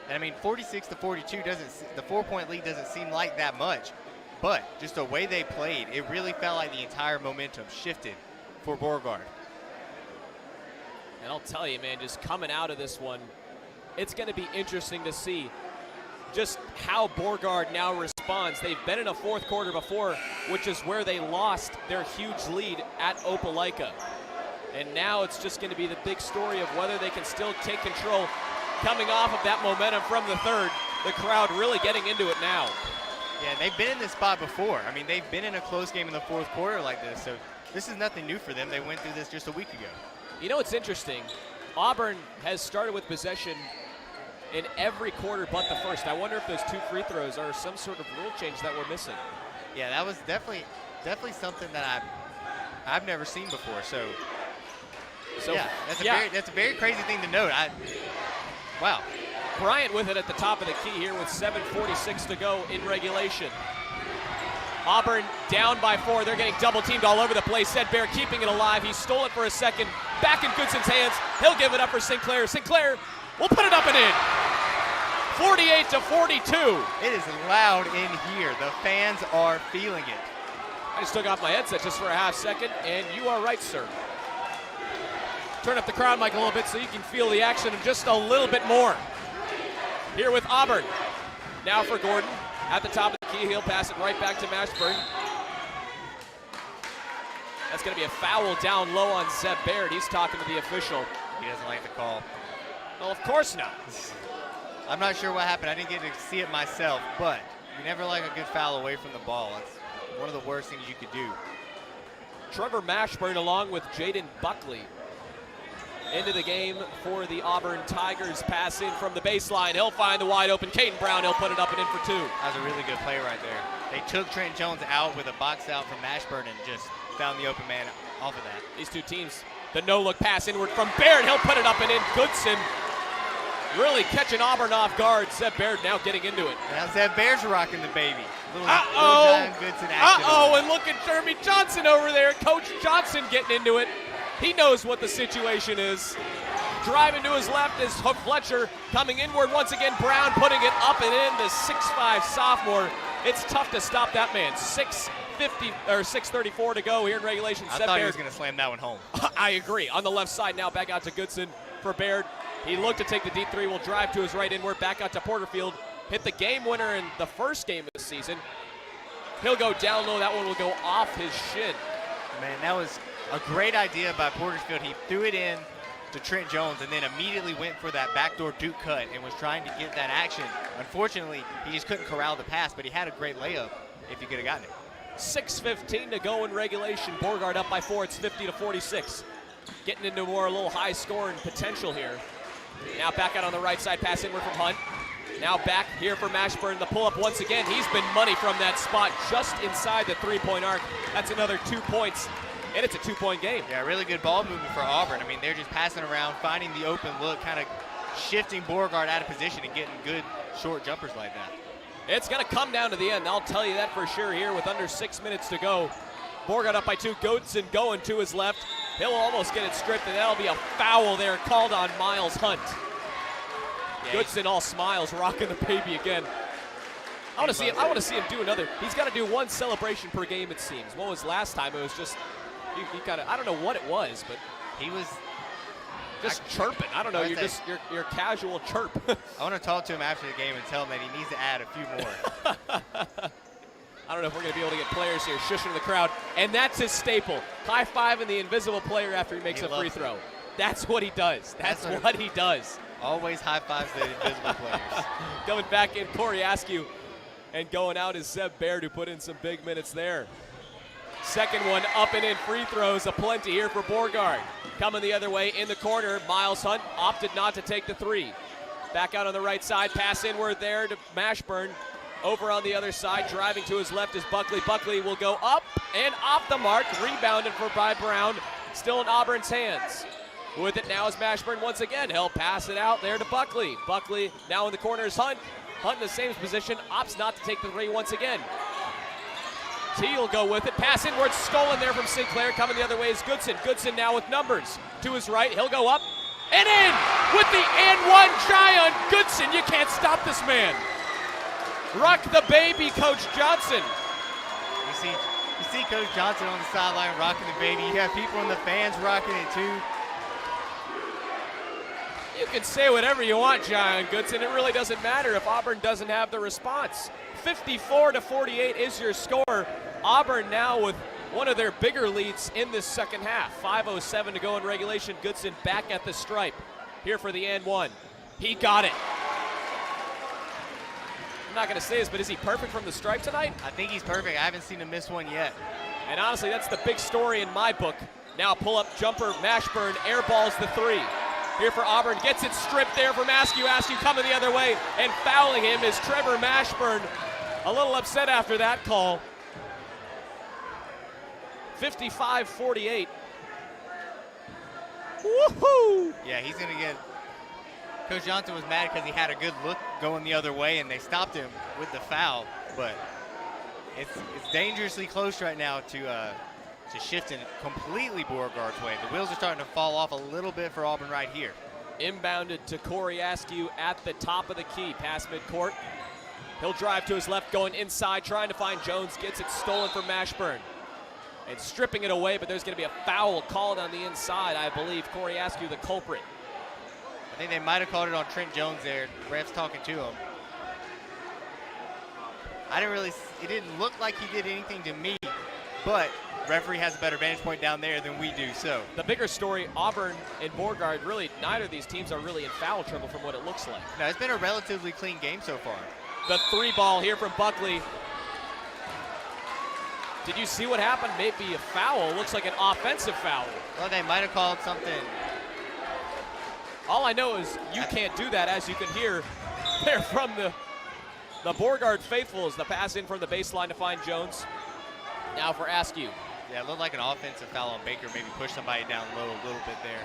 And I mean, 46-42 the 4-point lead doesn't seem like that much, but just the way they played, it really felt like the entire momentum shifted for Beauregard. And I'll tell you, man, just coming out of this one, it's going to be interesting to see just how Beauregard now responds. They've been in a fourth quarter before, which is where they lost their huge lead at Opelika. And now it's just going to be the big story of whether they can still take control coming off of that momentum from the third. The crowd really getting into it now. Yeah, they've been in this spot before. I mean, they've been in a close game in the fourth quarter like this, so this is nothing new for them. They went through this just a week ago. You know what's interesting? Auburn has started with possession in every quarter but the first. I wonder if those 2 free throws are some sort of rule change that we're missing. Yeah, that was definitely something that I've never seen before. So yeah, that's a very crazy thing to note. Wow. Bryant with it at the top of the key here with 7:46 to go in regulation. Auburn down by 4. They're getting double teamed all over the place. Sedbear keeping it alive. He stole it for a second. Back in Goodson's hands. He'll give it up for Sinclair. Sinclair will put it up and in. 48-42. It is loud in here. The fans are feeling it. I just took off my headset just for a half second, and you are right, sir. Turn up the crowd mic a little bit so you can feel the action just a little bit more. Here with Auburn. Now for Gordon. At the top of the key, he'll pass it right back to Mashburn. That's going to be a foul down low on Zeb Baird. He's talking to the official. He doesn't like the call. Well, of course not. I'm not sure what happened. I didn't get to see it myself, but you never like a good foul away from the ball. It's one of the worst things you could do. Trevor Mashburn along with Jaden Buckley into the game for the Auburn Tigers. Pass in from the baseline. He'll find the wide open Caden Brown. He'll put it up and in for 2. That was a really good play right there. They took Trent Jones out with a box out from Mashburn and just found the open man off of that. These two teams, the no-look pass inward from Baird. He'll put it up and in. Goodson really catching Auburn off guard. Zeb Baird now getting into it. Now Zeb Baird's rocking the baby. Little Goodson action. And look at Jeremy Johnson over there. Coach Johnson getting into it. He knows what the situation is. Driving to his left is Hook Fletcher. Coming inward once again, Brown putting it up and in. The 6'5 sophomore. It's tough to stop that man. 6:34 to go here in regulation. I thought he was going to slam that one home. I agree. On the left side now, back out to Goodson for Baird. He looked to take the deep 3. Will drive to his right inward. Back out to Porterfield. Hit the game winner in the first game of the season. He'll go down low. That one will go off his shin. Man, that was a great idea by Porterfield. He threw it in to Trent Jones and then immediately went for that backdoor Duke cut and was trying to get that action. Unfortunately, he just couldn't corral the pass, but he had a great layup if he could have gotten it. 6:15 to go in regulation. Beauregard up by 4. It's 50-46. Getting into more a little high scoring potential here. Now back out on the right side, pass inward from Hunt. Now back here for Mashburn. The pull up once again. He's been money from that spot just inside the 3-point arc. That's another 2 points. And it's a 2-point game. Yeah, really good ball movement for Auburn. I mean, they're just passing around, finding the open look, kind of shifting Beauregard out of position and getting good short jumpers like that. It's going to come down to the end. I'll tell you that for sure here with under 6 minutes to go. Beauregard up by 2. Goodson going to his left. He'll almost get it stripped, and that'll be a foul there called on Miles Hunt. Yeah, Goodson all smiles, rocking the baby again. I want to see him do another. He's got to do one celebration per game, it seems. What was last time? It was just he kind of, I don't know what it was, but he was just chirping. I don't know. Your casual chirp. I want to talk to him after the game and tell him that he needs to add a few more. I don't know if we're going to be able to get players here shushing the crowd. And that's his staple. High-fiving the invisible player after he makes a free throw. That's what he does. That's what he does. Always high-fives the invisible players. Coming back in, Corey Askew. And going out is Zeb Baird, who put in some big minutes there. Second one up and in, free throws aplenty here for Beauregard. Coming the other way in the corner, Miles Hunt opted not to take the 3. Back out on the right side, pass inward there to Mashburn. Over on the other side, driving to his left is Buckley. Buckley will go up and off the mark, rebounded by Brown, still in Auburn's hands. With it now is Mashburn once again. He'll pass it out there to Buckley. Buckley now in the corner is Hunt. Hunt in the same position, opts not to take the 3 once again. T will go with it. Pass inward, stolen there from Sinclair. Coming the other way is Goodson. Goodson now with numbers. To his right, he'll go up and in with the and one. Zion Goodson. You can't stop this man. Rock the baby, Coach Johnson. You see Coach Johnson on the sideline rocking the baby. You have people in the fans rocking it too. You can say whatever you want, Zion Goodson. It really doesn't matter if Auburn doesn't have the response. 54-48 is your score. Auburn now with one of their bigger leads in this second half. 5:07 to go in regulation. Goodson back at the stripe. Here for the and one. He got it. I'm not going to say this, but is he perfect from the stripe tonight? I think he's perfect. I haven't seen him miss one yet. And honestly, that's the big story in my book. Now pull-up jumper, Mashburn airballs the three. Here for Auburn, gets it stripped there from Askew. Askew coming the other way, and fouling him is Trevor Mashburn. A little upset after that call. 55-48. Woohoo! Yeah, he's going to get... Coach Johnson was mad because he had a good look going the other way, and they stopped him with the foul. But it's dangerously close right now to shifting completely Beauregard's way. The wheels are starting to fall off a little bit for Auburn right here. Inbounded to Corey Askew at the top of the key, past midcourt. He'll drive to his left, going inside, trying to find Jones. Gets it stolen from Mashburn. And stripping it away, but there's going to be a foul called on the inside, I believe. Corey Askew, the culprit. I think they might have called it on Trent Jones there. Ref's talking to him. It didn't look like he did anything to me, but referee has a better vantage point down there than we do, so. The bigger story, Auburn and Beauregard, really, neither of these teams are really in foul trouble from what it looks like. No, it's been a relatively clean game so far. The three ball here from Buckley. Did you see what happened? Maybe a foul. Looks like an offensive foul. Well, they might have called something. All I know is you can't do that, as you can hear there from the Beauregard faithful as the pass in from the baseline to find Jones. Now for Askew. Yeah, it looked like an offensive foul on Baker. Maybe push somebody down low a little bit there.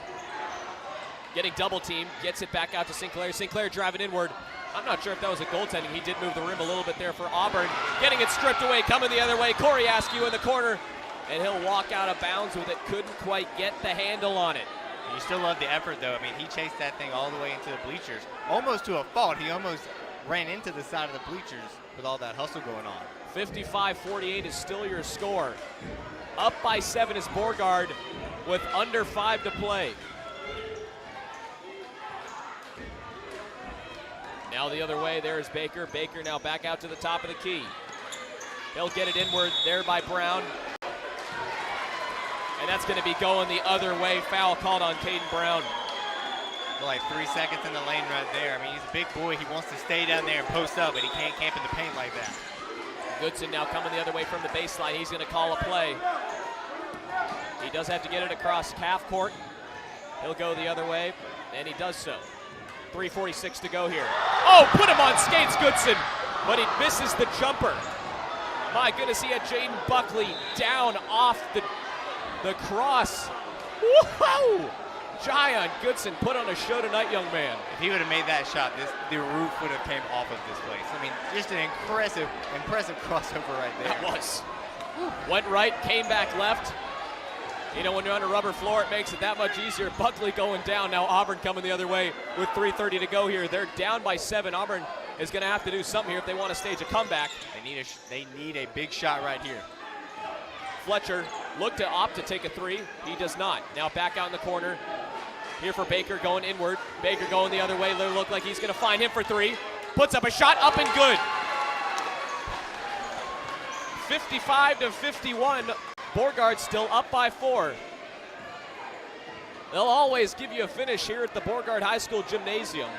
Getting double teamed, gets it back out to Sinclair. Sinclair driving inward. I'm not sure if that was a goaltending. He did move the rim a little bit there for Auburn. Getting it stripped away, coming the other way. Corey Askew in the corner, and he'll walk out of bounds with it. Couldn't quite get the handle on it. You still love the effort, though. I mean, he chased that thing all the way into the bleachers, almost to a fault. He almost ran into the side of the bleachers with all that hustle going on. 55-48 is still your score. Up by 7 is Beauregard with under 5 to play. Now the other way, there is Baker. Baker now back out to the top of the key. He'll get it inward there by Brown. And that's going to be going the other way. Foul called on Caden Brown. Like 3 seconds in the lane right there. I mean, he's a big boy. He wants to stay down there and post up, but he can't camp in the paint like that. Goodson now coming the other way from the baseline. He's going to call a play. He does have to get it across half court. He'll go the other way, and he does so. 3:46 to go here. Oh, put him on skates, Goodson, but he misses the jumper. My goodness, he had Jaden Buckley down off the cross. Woo-hoo! Zion Goodson put on a show tonight, young man. If he would have made that shot, the roof would have came off of this place. I mean, just an impressive crossover right there. That was. Went right, came back left. You know, when you're on a rubber floor, it makes it that much easier. Buckley going down. Now Auburn coming the other way with 3:30 to go here. They're down by 7. Auburn is going to have to do something here if they want to stage a comeback. They need a big shot right here. Fletcher looked to opt to take a 3. He does not. Now back out in the corner. Here for Baker going inward. Baker going the other way. They look like he's going to find him for 3. Puts up a shot, up and good. 55-51. Beauregard still up by 4. They'll always give you a finish here at the Beauregard High School Gymnasium.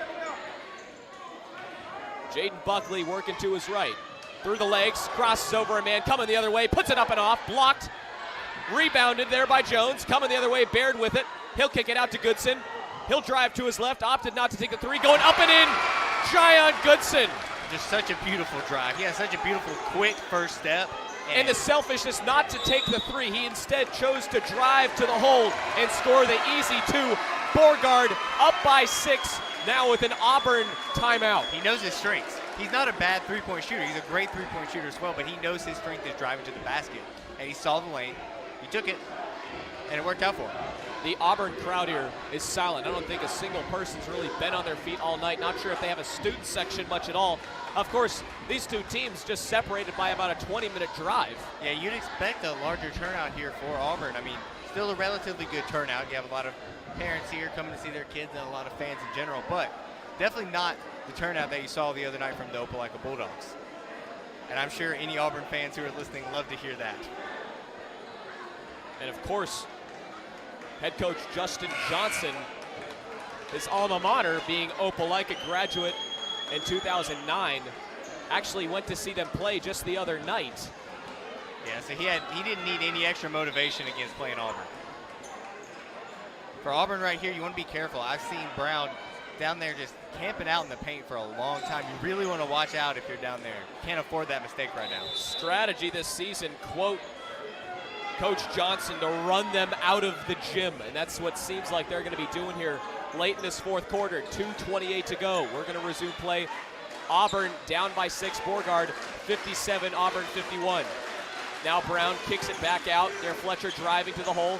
Jaden Buckley working to his right. Through the legs, crosses over a man, coming the other way, puts it up and off, blocked. Rebounded there by Jones, coming the other way, Baird with it. He'll kick it out to Goodson. He'll drive to his left, opted not to take the 3, going up and in. Zion Goodson. Just such a beautiful drive. He has such a beautiful, quick first step. And the selfishness not to take the 3. He instead chose to drive to the hole and score the easy 2. Beauregard up by 6, now with an Auburn timeout. He knows his strengths. he's not a bad three-point shooter. He's a great three-point shooter as well, but he knows his strength is driving to the basket. And he saw the lane, he took it, and it worked out for him. The Auburn crowd here is silent. I don't think a single person's really been on their feet all night. Not sure if they have a student section much at all. Of course, these two teams just separated by about a 20-minute drive. Yeah, you'd expect a larger turnout here for Auburn. I mean, still a relatively good turnout. You have a lot of parents here coming to see their kids and a lot of fans in general, but definitely not the turnout that you saw the other night from the Opelika Bulldogs. And I'm sure any Auburn fans who are listening love to hear that. And of course, head coach Justin Johnson, his alma mater, being Opelika graduate in 2009, actually went to see them play just the other night. Yeah, so he didn't need any extra motivation against playing Auburn. For Auburn right here, you want to be careful. I've seen Brown down there just camping out in the paint for a long time. You really want to watch out if you're down there. Can't afford that mistake right now. Strategy this season, quote Coach Johnson, to run them out of the gym, and that's what seems like they're going to be doing here late in this fourth quarter. 2:28 to go. We're going to resume play. Auburn down by 6. Beauregard 57, Auburn 51. Now Brown kicks it back out. There Fletcher driving to the hole.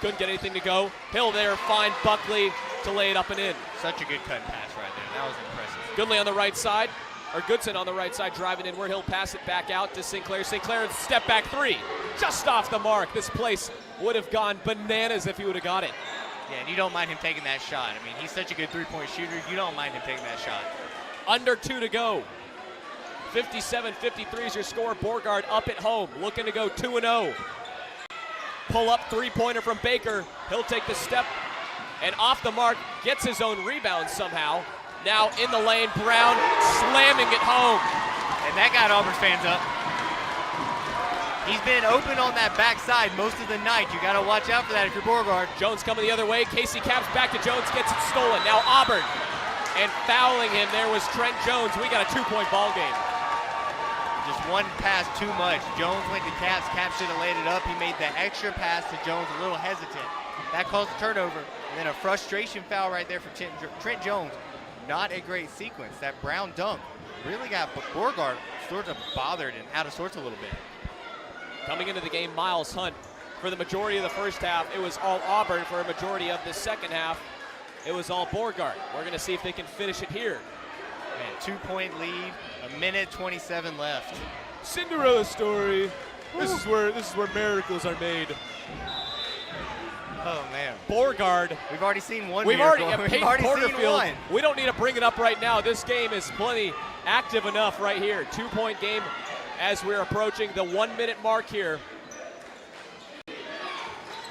Couldn't get anything to go. Hill there, find Buckley to lay it up and in. Such a good cut and pass right there. That was impressive. Goodley on the right side, or Goodson on the right side driving inward. He'll pass it back out to Sinclair. Sinclair, step back three. Just off the mark. This place would have gone bananas if he would have got it. Yeah, and you don't mind him taking that shot. I mean, he's such a good three-point shooter. You don't mind him taking that shot. Under 2 to go. 57-53 is your score. Beauregard up at home, looking to go 2-0. Pull up three-pointer from Baker. He'll take the step and off the mark, gets his own rebound somehow. Now in the lane, Brown slamming it home. And that got Auburn's fans up. He's been open on that backside most of the night. You got to watch out for that if you're Beauregard. Jones coming the other way. Casey Capps back to Jones, gets it stolen. Now Auburn. And fouling him there was Trent Jones. We got a 2-point ball game. Just one pass too much. Jones went to Capps. Capps should have laid it up. He made the extra pass to Jones a little hesitant. That caused a turnover. And then a frustration foul right there for Trent Jones. Not a great sequence. That Brown dunk really got Beauregard sort of bothered and out of sorts a little bit. Coming into the game, Miles Hunt. For the majority of the first half, it was all Auburn. For a majority of the second half, it was all Beauregard. We're going to see if they can finish it here. Man, 2-point lead, 1:27 left. Cinderella story. This is where miracles are made. Oh man, Beauregard. We've already seen one. We've miracle. already seen one. We don't need to bring it up right now. This game is plenty active enough right here. 2-point game as we're approaching the 1-minute mark here.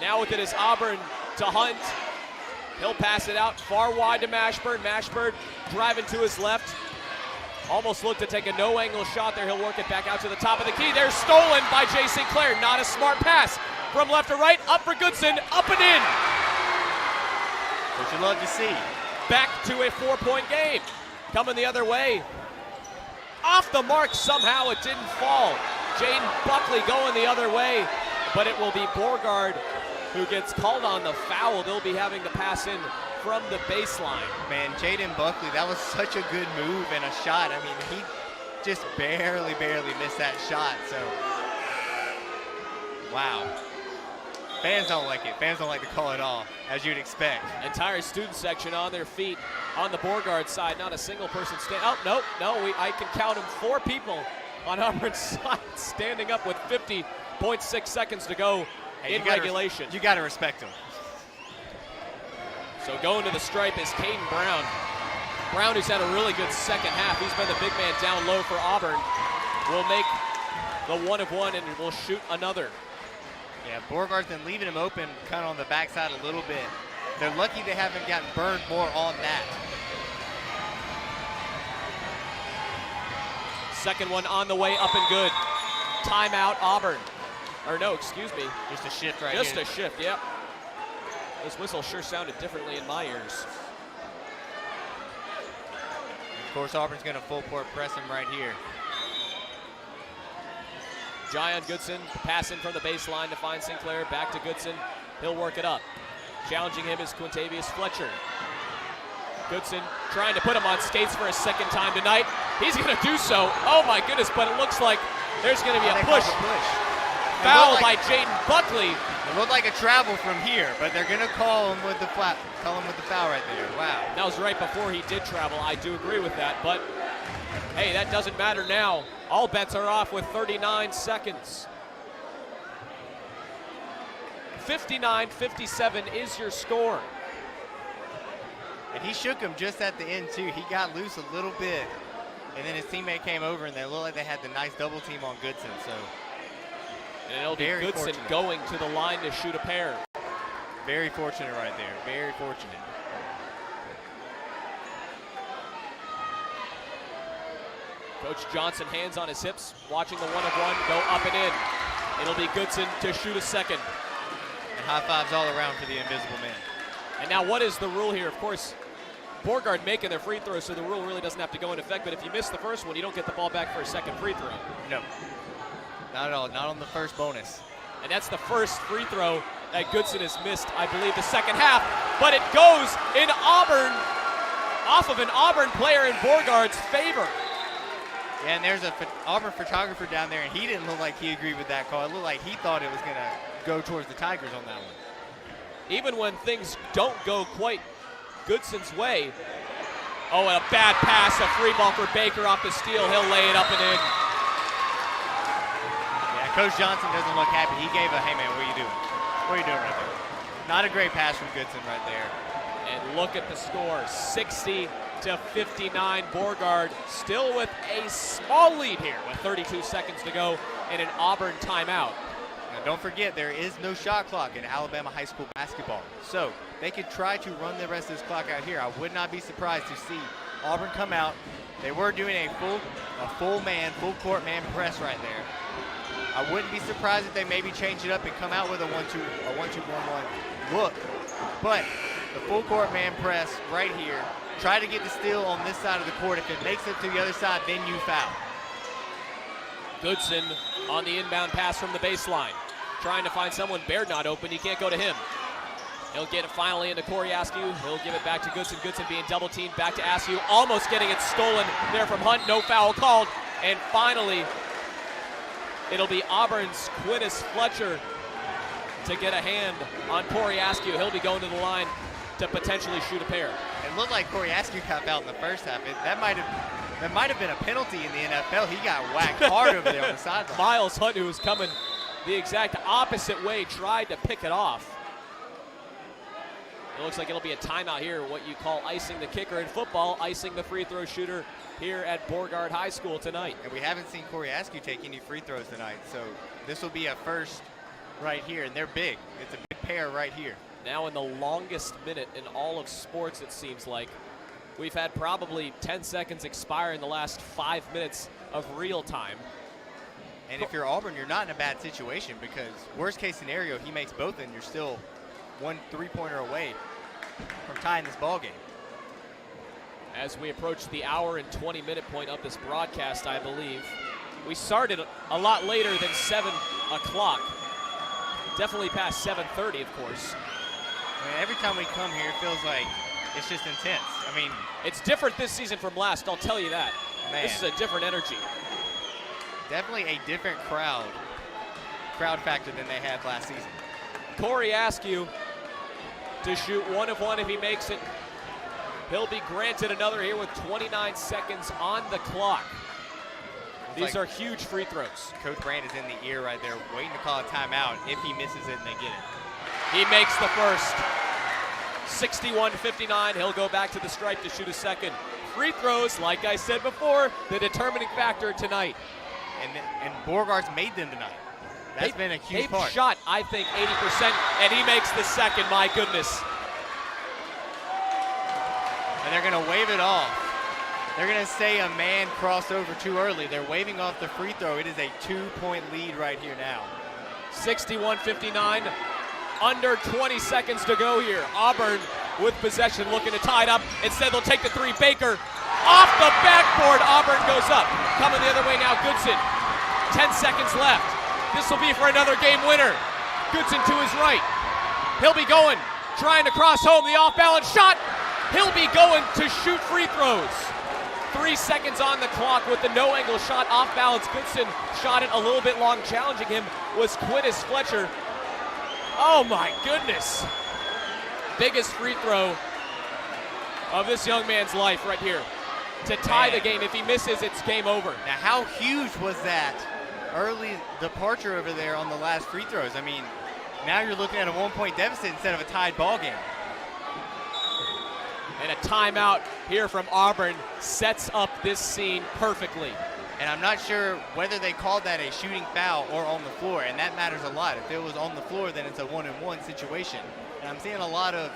Now with it is Auburn to Hunt. He'll pass it out far wide to Mashburn. Mashburn driving to his left. Almost looked to take a no-angle shot there. He'll work it back out to the top of the key. They're stolen by Jay Sinclair. Not a smart pass. From left to right, up for Goodson, up and in. What you love to see. Back to a 4-point game. Coming the other way. Off the mark, somehow it didn't fall. Jaden Buckley going the other way, but it will be Beauregard who gets called on the foul. They'll be having to pass in from the baseline. Man, Jaden Buckley, that was such a good move and a shot. I mean, he just barely missed that shot, so. Wow. Fans don't like it. Fans don't like the call at all, as you'd expect. Entire student section on their feet on the Beauregard side. Not a single person no, I can count them 4 people on Auburn's side standing up with 50.6 seconds to go in regulation. You got to respect them. So going to the stripe is Caden Brown. Brown, who's had a really good second half. He's been the big man down low for Auburn. Will make the 1 of 1 and will shoot another. Yeah, Beauregard's been leaving him open kind of on the backside a little bit. They're lucky they haven't gotten burned more on that. Second one on the way, up and good. Timeout, Auburn. Or no, excuse me. Just a shift right Just here. a shift, yep. This whistle sure sounded differently in my ears. Of course, Auburn's going to full court press him right here. Jyon Goodson passing from the baseline to find Sinclair. Back to Goodson. He'll work it up. Challenging him is Quintavious Fletcher. Goodson trying to put him on skates for a second time tonight. He's going to do so. Oh, my goodness, but it looks like there's going to be a push. Foul by Jaden Buckley. It looked like a travel from here, but they're going to call him with the foul right there. Wow. That was right before he did travel. I do agree with that, but hey, that doesn't matter now. All bets are off with 39 seconds. 59-57 is your score. And he shook him just at the end, too. He got loose a little bit, and then his teammate came over, and they looked like they had the nice double team on Goodson. So, and it'll be Goodson going to the line to shoot a pair. Very fortunate right there. Very fortunate. Coach Johnson, hands on his hips, watching the one-of-one go up and in. It'll be Goodson to shoot a second. And high fives all around for the invisible man. And now what is the rule here? Of course, Beauregard making their free throws, so the rule really doesn't have to go into effect. But if you miss the first one, you don't get the ball back for a second free throw. No, not at all. Not on the first bonus. And that's the first free throw that Goodson has missed, I believe, the second half. But it goes in Auburn, off of an Auburn player in Beauregard's favor. Yeah, and there's an Auburn photographer down there, and he didn't look like he agreed with that call. It looked like he thought it was going to go towards the Tigers on that one. Even when things don't go quite Goodson's way. Oh, and a bad pass, a free ball for Baker off the steal. He'll lay it up and in. Yeah, Coach Johnson doesn't look happy. He gave a, hey man, what are you doing? What are you doing right there? Not a great pass from Goodson right there. And look at the score, 60-59. Beauregard still with a small lead here with 32 seconds to go in an Auburn timeout. Now don't forget, there is no shot clock in Alabama high school basketball. So they could try to run the rest of this clock out here. I would not be surprised to see Auburn come out. They were doing a full court man press right there. I wouldn't be surprised if they maybe change it up and come out with a 1-2-1-1 look. But the full court man press right here. Try to get the steal on this side of the court. If it makes it to the other side, then you foul. Goodson on the inbound pass from the baseline. Trying to find someone. Baird not open. He can't go to him. He'll get it finally into Corey Askew. He'll give it back to Goodson. Goodson being double teamed. Back to Askew. Almost getting it stolen there from Hunt. No foul called. And finally, it'll be Auburn's Quintus Fletcher to get a hand on Corey Askew. He'll be going to the line to potentially shoot a pair. It looked like Corey Askew got out in the first half. That might have been a penalty in the NFL. He got whacked hard over there on the sideline. Miles Hunt, who was coming the exact opposite way, tried to pick it off. It looks like it'll be a timeout here, what you call icing the kicker in football, icing the free throw shooter here at Beauregard High School tonight. And we haven't seen Corey Askew take any free throws tonight, so this will be a first right here, and they're big. It's a big pair right here. Now in the longest minute in all of sports, it seems like. We've had probably 10 seconds expire in the last 5 minutes of real time. And if you're Auburn, you're not in a bad situation because worst case scenario, he makes both and you're still 1 3-pointer away from tying this ball game. As we approach the hour and 20-minute point of this broadcast, I believe. We started a lot later than 7 o'clock. Definitely past 7:30, of course. I mean, every time we come here, it feels like it's just intense. I mean, it's different this season from last, I'll tell you that. Man. This is a different energy. Definitely a different crowd factor than they had last season. Corey Askew to shoot 1 of 1 if he makes it. He'll be granted another here with 29 seconds on the clock. These are huge free throws. Coach Brand is in the ear right there, waiting to call a timeout. If he misses it and they get it. He makes the first. 61-59. He'll go back to the stripe to shoot a second. Free throws, like I said before, the determining factor tonight. And Beauregard's made them tonight. That's been a huge part. They've shot, I think, 80%, and he makes the second. My goodness. And they're going to wave it off. They're going to say a man crossed over too early. They're waving off the free throw. It is a 2-point lead right here now. 61-59. Under 20 seconds to go here. Auburn with possession looking to tie it up. Instead, they'll take the three. Baker off the backboard. Auburn goes up. Coming the other way now, Goodson. 10 seconds left. This will be for another game winner. Goodson to his right. He'll be going, trying to cross home the off-balance shot. He'll be going to shoot free throws. 3 seconds on the clock with the no-angle shot off balance. Goodson shot it a little bit long. Challenging him was Quintus Fletcher. Oh my goodness. Biggest free throw of this young man's life right here to tie the game. If he misses, it's game over. Now, how huge was that early departure over there on the last free throws? I mean, now you're looking at a 1-point deficit instead of a tied ball game. And a timeout here from Auburn sets up this scene perfectly. And I'm not sure whether they called that a shooting foul or on the floor, and that matters a lot. If it was on the floor, then it's a 1-and-1 situation. And I'm seeing a lot of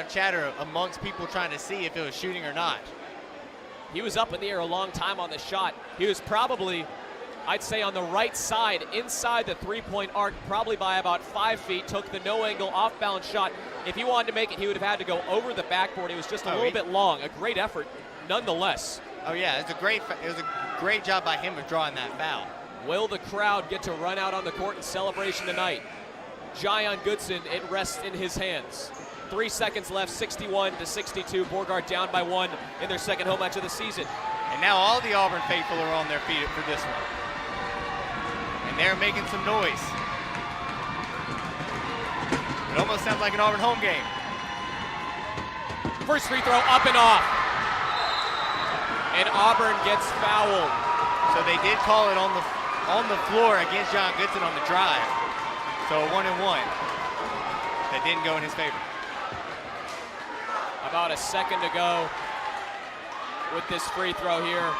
chatter amongst people trying to see if it was shooting or not. He was up in the air a long time on the shot. He was probably, I'd say, on the right side, inside the three-point arc, probably by about 5 feet, took the no-angle off-balance shot. If he wanted to make it, he would have had to go over the backboard. It was just a little bit long. A great effort, nonetheless. Oh, yeah, it was a great job by him of drawing that foul. Will the crowd get to run out on the court in celebration tonight? Jayon Goodson, it rests in his hands. 3 seconds left, 61-62. Beauregard down by 1 in their second home match of the season. And now all the Auburn faithful are on their feet for this one. And they're making some noise. It almost sounds like an Auburn home game. First free throw up and off. And Auburn gets fouled. So they did call it on the floor against Jayon Goodson on the drive. So a 1-and-1 that didn't go in his favor. About a second to go with this free throw here.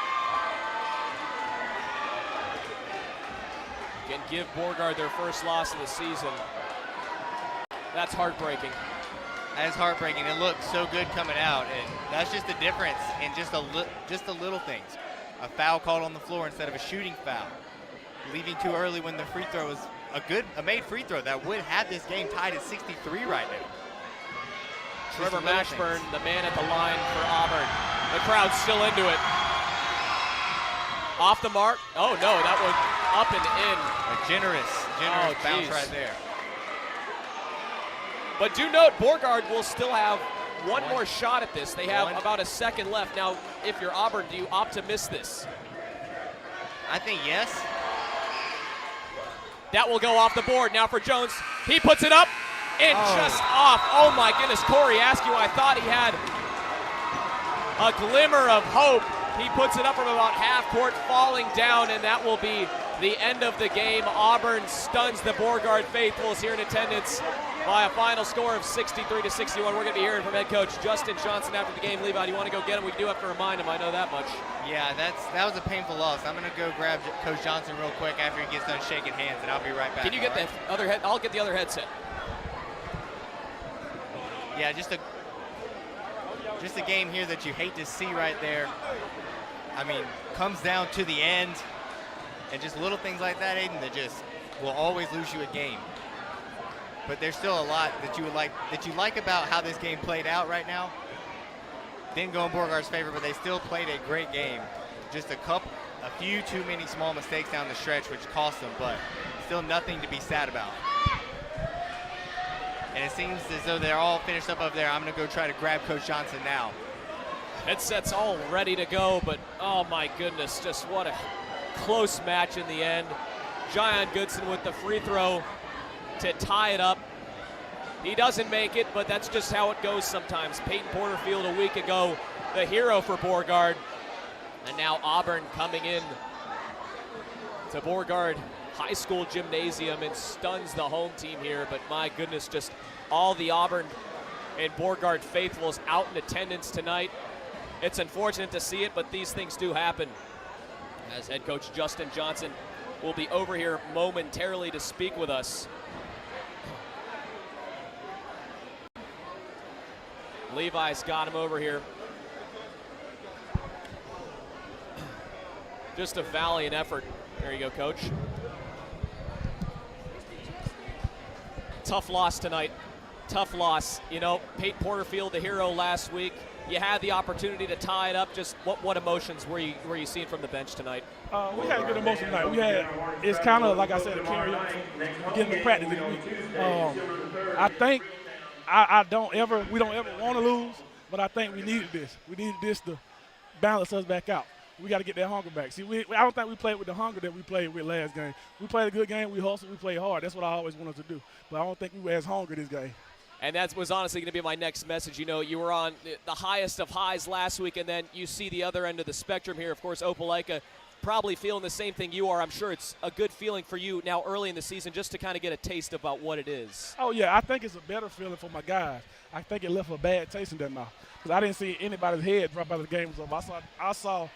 Can give Beauregard their first loss of the season. That's heartbreaking. That is heartbreaking. It looked so good coming out, and that's just the difference in just the little things. A foul called on the floor instead of a shooting foul. Leaving too early when the free throw was a made free throw that would have this game tied at 63 right now. Trevor Mashburn, the man at the line for Auburn. The crowd's still into it. Off the mark. Oh no, that was up and in. A generous bounce right there. But do note, Beauregard will still have one more shot at this. They have about a second left. Now, if you're Auburn, do you opt to miss this? I think yes. That will go off the board. Now for Jones. He puts it up and just off. Oh my goodness, Corey Askew, I thought he had a glimmer of hope. He puts it up from about half court, falling down, and that will be the end of the game. Auburn stuns the Beauregard faithfuls here in attendance by a final score of 63-61. We're going to be hearing from head coach Justin Johnson after the game. Levi, do you want to go get him? We do have to remind him. I know that much. Yeah, that was a painful loss. I'm going to go grab Coach Johnson real quick after he gets done shaking hands, and I'll be right back. Can you get the other head? I'll get the other headset. Yeah, just a game here that you hate to see right there. I mean, comes down to the end, and just little things like that, Aiden, that just will always lose you a game. But there's still a lot that you like about how this game played out right now. Didn't go in Beauregard's favor, but they still played a great game. Just a few too many small mistakes down the stretch, which cost them, but still nothing to be sad about. And it seems as though they're all finished up over there. I'm going to go try to grab Coach Johnson now. Headsets all ready to go, but oh my goodness, just what a close match in the end. Jayon Goodson with the free throw to tie it up. He doesn't make it, but that's just how it goes sometimes. Peyton Porterfield a week ago, the hero for Beauregard. And now Auburn coming in to Beauregard High School Gymnasium and stuns the home team here. But my goodness, just all the Auburn and Beauregard faithfuls out in attendance tonight. It's unfortunate to see it, but these things do happen. As head coach Justin Johnson will be over here momentarily to speak with us. Levi's got him over here. Just a valiant effort. There you go, coach. Tough loss tonight. Tough loss. You know, Peyton Porterfield, the hero last week. You had the opportunity to tie it up. Just what emotions were you seeing from the bench tonight? We had a good emotion tonight. It's kind of like I said, a carry on from getting to practice in the week. I think we don't ever want to lose, but I think we needed this. We needed this to balance us back out. We got to get that hunger back. See, I don't think we played with the hunger that we played with last game. We played a good game. We hustled. We played hard. That's what I always wanted to do. But I don't think we were as hungry this game. And that was honestly going to be my next message. You know, you were on the highest of highs last week, and then you see the other end of the spectrum here. Of course, Opelika probably feeling the same thing you are. I'm sure it's a good feeling for you now early in the season just to kind of get a taste about what it is. Oh, yeah, I think it's a better feeling for my guys. I think it left a bad taste in their mouth because I didn't see anybody's head drop out of the game was over. I saw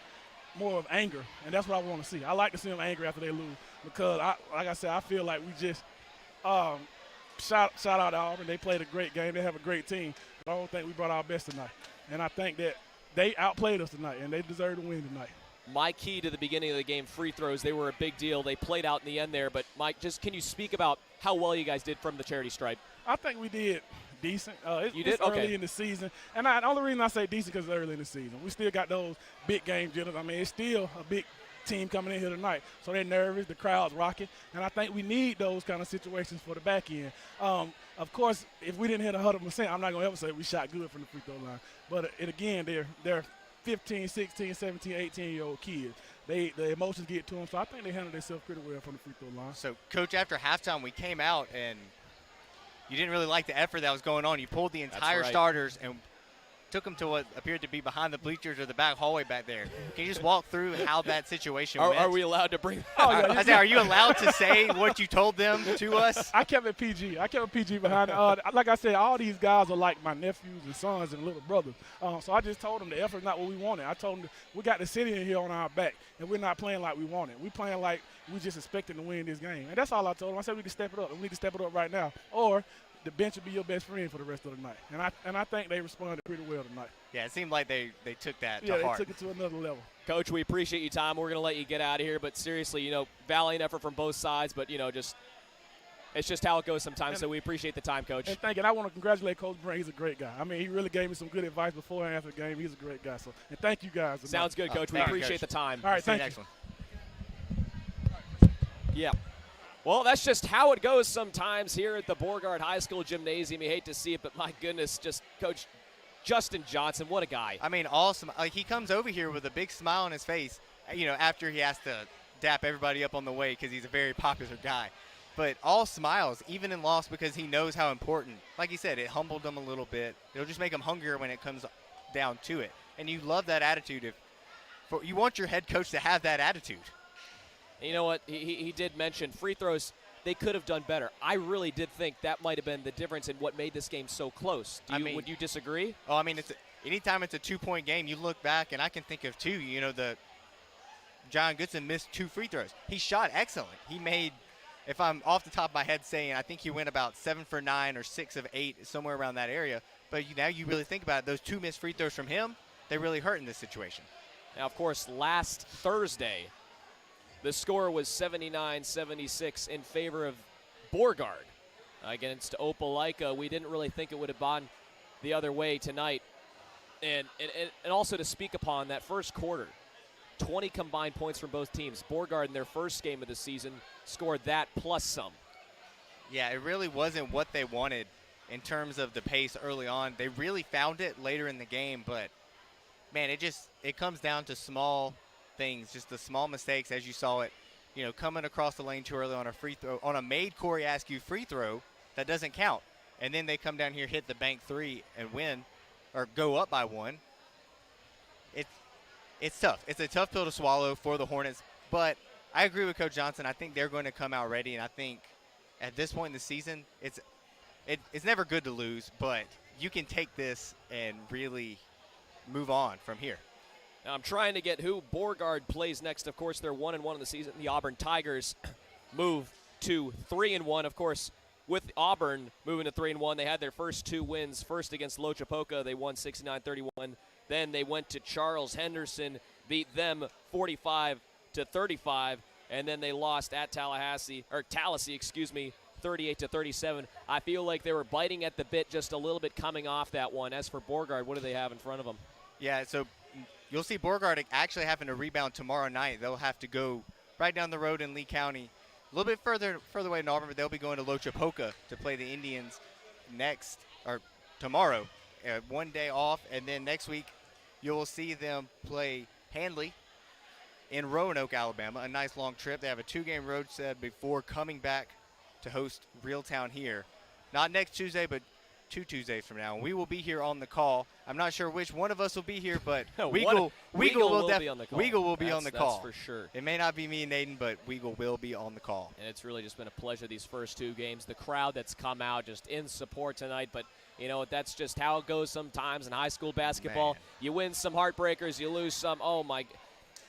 more of anger, and that's what I want to see. I like to see them angry after they lose because, like I said, I feel like we just shout out to Auburn. They played a great game. They have a great team. But I don't think we brought our best tonight. And I think that they outplayed us tonight, and they deserve to win tonight. My key to the beginning of the game, free throws, they were a big deal. They played out in the end there. But, Mike, just can you speak about how well you guys did from the charity stripe? I think we did decent. You did? It's early in the season. And the only reason I say decent because it's early in the season. We still got those big game jitters. I mean, it's still a big team coming in here tonight. So they're nervous. The crowd's rocking. And I think we need those kind of situations for the back end. Of course, if we didn't hit 100%, I'm not going to ever say we shot good from the free throw line. But, again, they're 15, 16, 17, 18-year-old kids. The emotions get to them. So I think they handled themselves pretty well from the free throw line. So, Coach, after halftime, we came out and you didn't really like the effort that was going on. You pulled the entire starters and took them to what appeared to be behind the bleachers or the back hallway back there. Can you just walk through how that situation went? Are we allowed to bring I say, are you allowed to say what you told them to us? I kept it PG. I kept it PG behind it. Like I said, all these guys are like my nephews and sons and little brothers. So I just told them the effort's not what we wanted. I told them we got the city in here on our back, and we're not playing like we wanted. We're playing like we just expecting to win this game. And that's all I told them. I said we can step it up. We need to step it up right now. Or the bench will be your best friend for the rest of the night. And I think they responded pretty well tonight. Yeah, it seemed like they took that to heart. Yeah, they took it to another level. Coach, we appreciate your time. We're going to let you get out of here. But seriously, valiant effort from both sides. But, it's just how it goes sometimes. So we appreciate the time, Coach. And thank you. And I want to congratulate Coach Brent. He's a great guy. I mean, he really gave me some good advice before and after the game. He's a great guy. So, and thank you guys. Sounds good, Coach. We appreciate the time. All right, thank you. Yeah. Well, that's just how it goes sometimes here at the Beauregard High School Gymnasium. You hate to see it, but my goodness, just Coach Justin Johnson, what a guy. I mean, awesome. He comes over here with a big smile on his face, after he has to dap everybody up on the way because he's a very popular guy. But all smiles, even in loss, because he knows how important. Like he said, it humbled him a little bit. It'll just make him hungrier when it comes down to it. And you love that attitude. You want your head coach to have that attitude. You know what? He did mention free throws. They could have done better. I really did think that might have been the difference in what made this game so close. Would you disagree? Oh, I mean, anytime it's a 2-point game, you look back, and I can think of two. John Goodson missed 2 free throws. He shot excellent. He made, if I'm off the top of my head saying, I think he went about 7 for 9 or 6 of 8, somewhere around that area. But now you really think about it, those 2 missed free throws from him, they really hurt in this situation. Now, of course, last Thursday, the score was 79-76 in favor of Beauregard against Opelika. We didn't really think it would have gone the other way tonight. And also to speak upon that first quarter, 20 combined points from both teams. Beauregard in their first game of the season scored that plus some. Yeah, it really wasn't what they wanted in terms of the pace early on. They really found it later in the game, but, man, it comes down to small things, just the small mistakes as you saw it, coming across the lane too early on a free throw, on a made Corey Askew free throw that doesn't count. And then they come down here, hit the bank 3 and win or go up by 1. It's tough. It's a tough pill to swallow for the Hornets, but I agree with Coach Johnson. I think they're going to come out ready, and I think at this point in the season, it's never good to lose, but you can take this and really move on from here. Now I'm trying to get who Beauregard plays next. Of course, they're 1-1 in the season. The Auburn Tigers move to 3-1. Of course, with Auburn moving to 3-1, they had their first 2 wins. First against Lochapoka, they won 69-31. Then they went to Charles Henderson, beat them 45-35, and then they lost at Tallahassee, 38-37. I feel like they were biting at the bit just a little bit coming off that one. As for Beauregard, what do they have in front of them? Yeah, so you'll see Beauregard actually having to rebound tomorrow night. They'll have to go right down the road in Lee County, a little bit further away in Auburn, but they'll be going to Lochapoka to play the Indians tomorrow. 1 day off, and then next week you will see them play Handley in Roanoke, Alabama, a nice long trip. They have a 2-game road set before coming back to host Reeltown here. Not next Tuesday, but 2 Tuesdays from now. And we will be here on the call. I'm not sure which one of us will be here, but Weagle will be on the call. Weagle will be on the call. That's for sure. It may not be me and Aiden, but Weagle will be on the call. And it's really just been a pleasure these first 2 games. The crowd that's come out just in support tonight, but that's just how it goes sometimes in high school basketball. Man. You win some heartbreakers, you lose some. Oh my,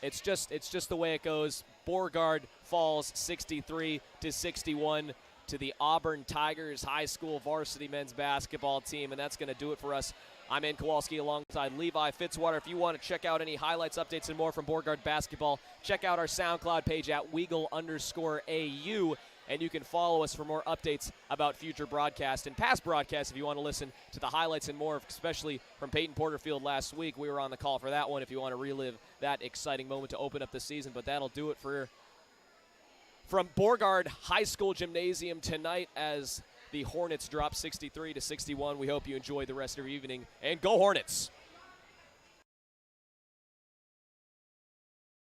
it's just the way it goes. Beauregard falls 63-61 to the Auburn Tigers high school varsity men's basketball team, and that's going to do it for us. I'm Ann Kowalski alongside Levi Fitzwater. If you want to check out any highlights, updates, and more from Beauregard basketball, check out our SoundCloud page at Weagle_AU, and you can follow us for more updates about future broadcasts and past broadcasts if you want to listen to the highlights and more, especially from Peyton Porterfield last week. We were on the call for that one if you want to relive that exciting moment to open up the season, but that'll do it from Beauregard High School Gymnasium tonight as the Hornets drop 63-61. We hope you enjoy the rest of your evening, and go Hornets!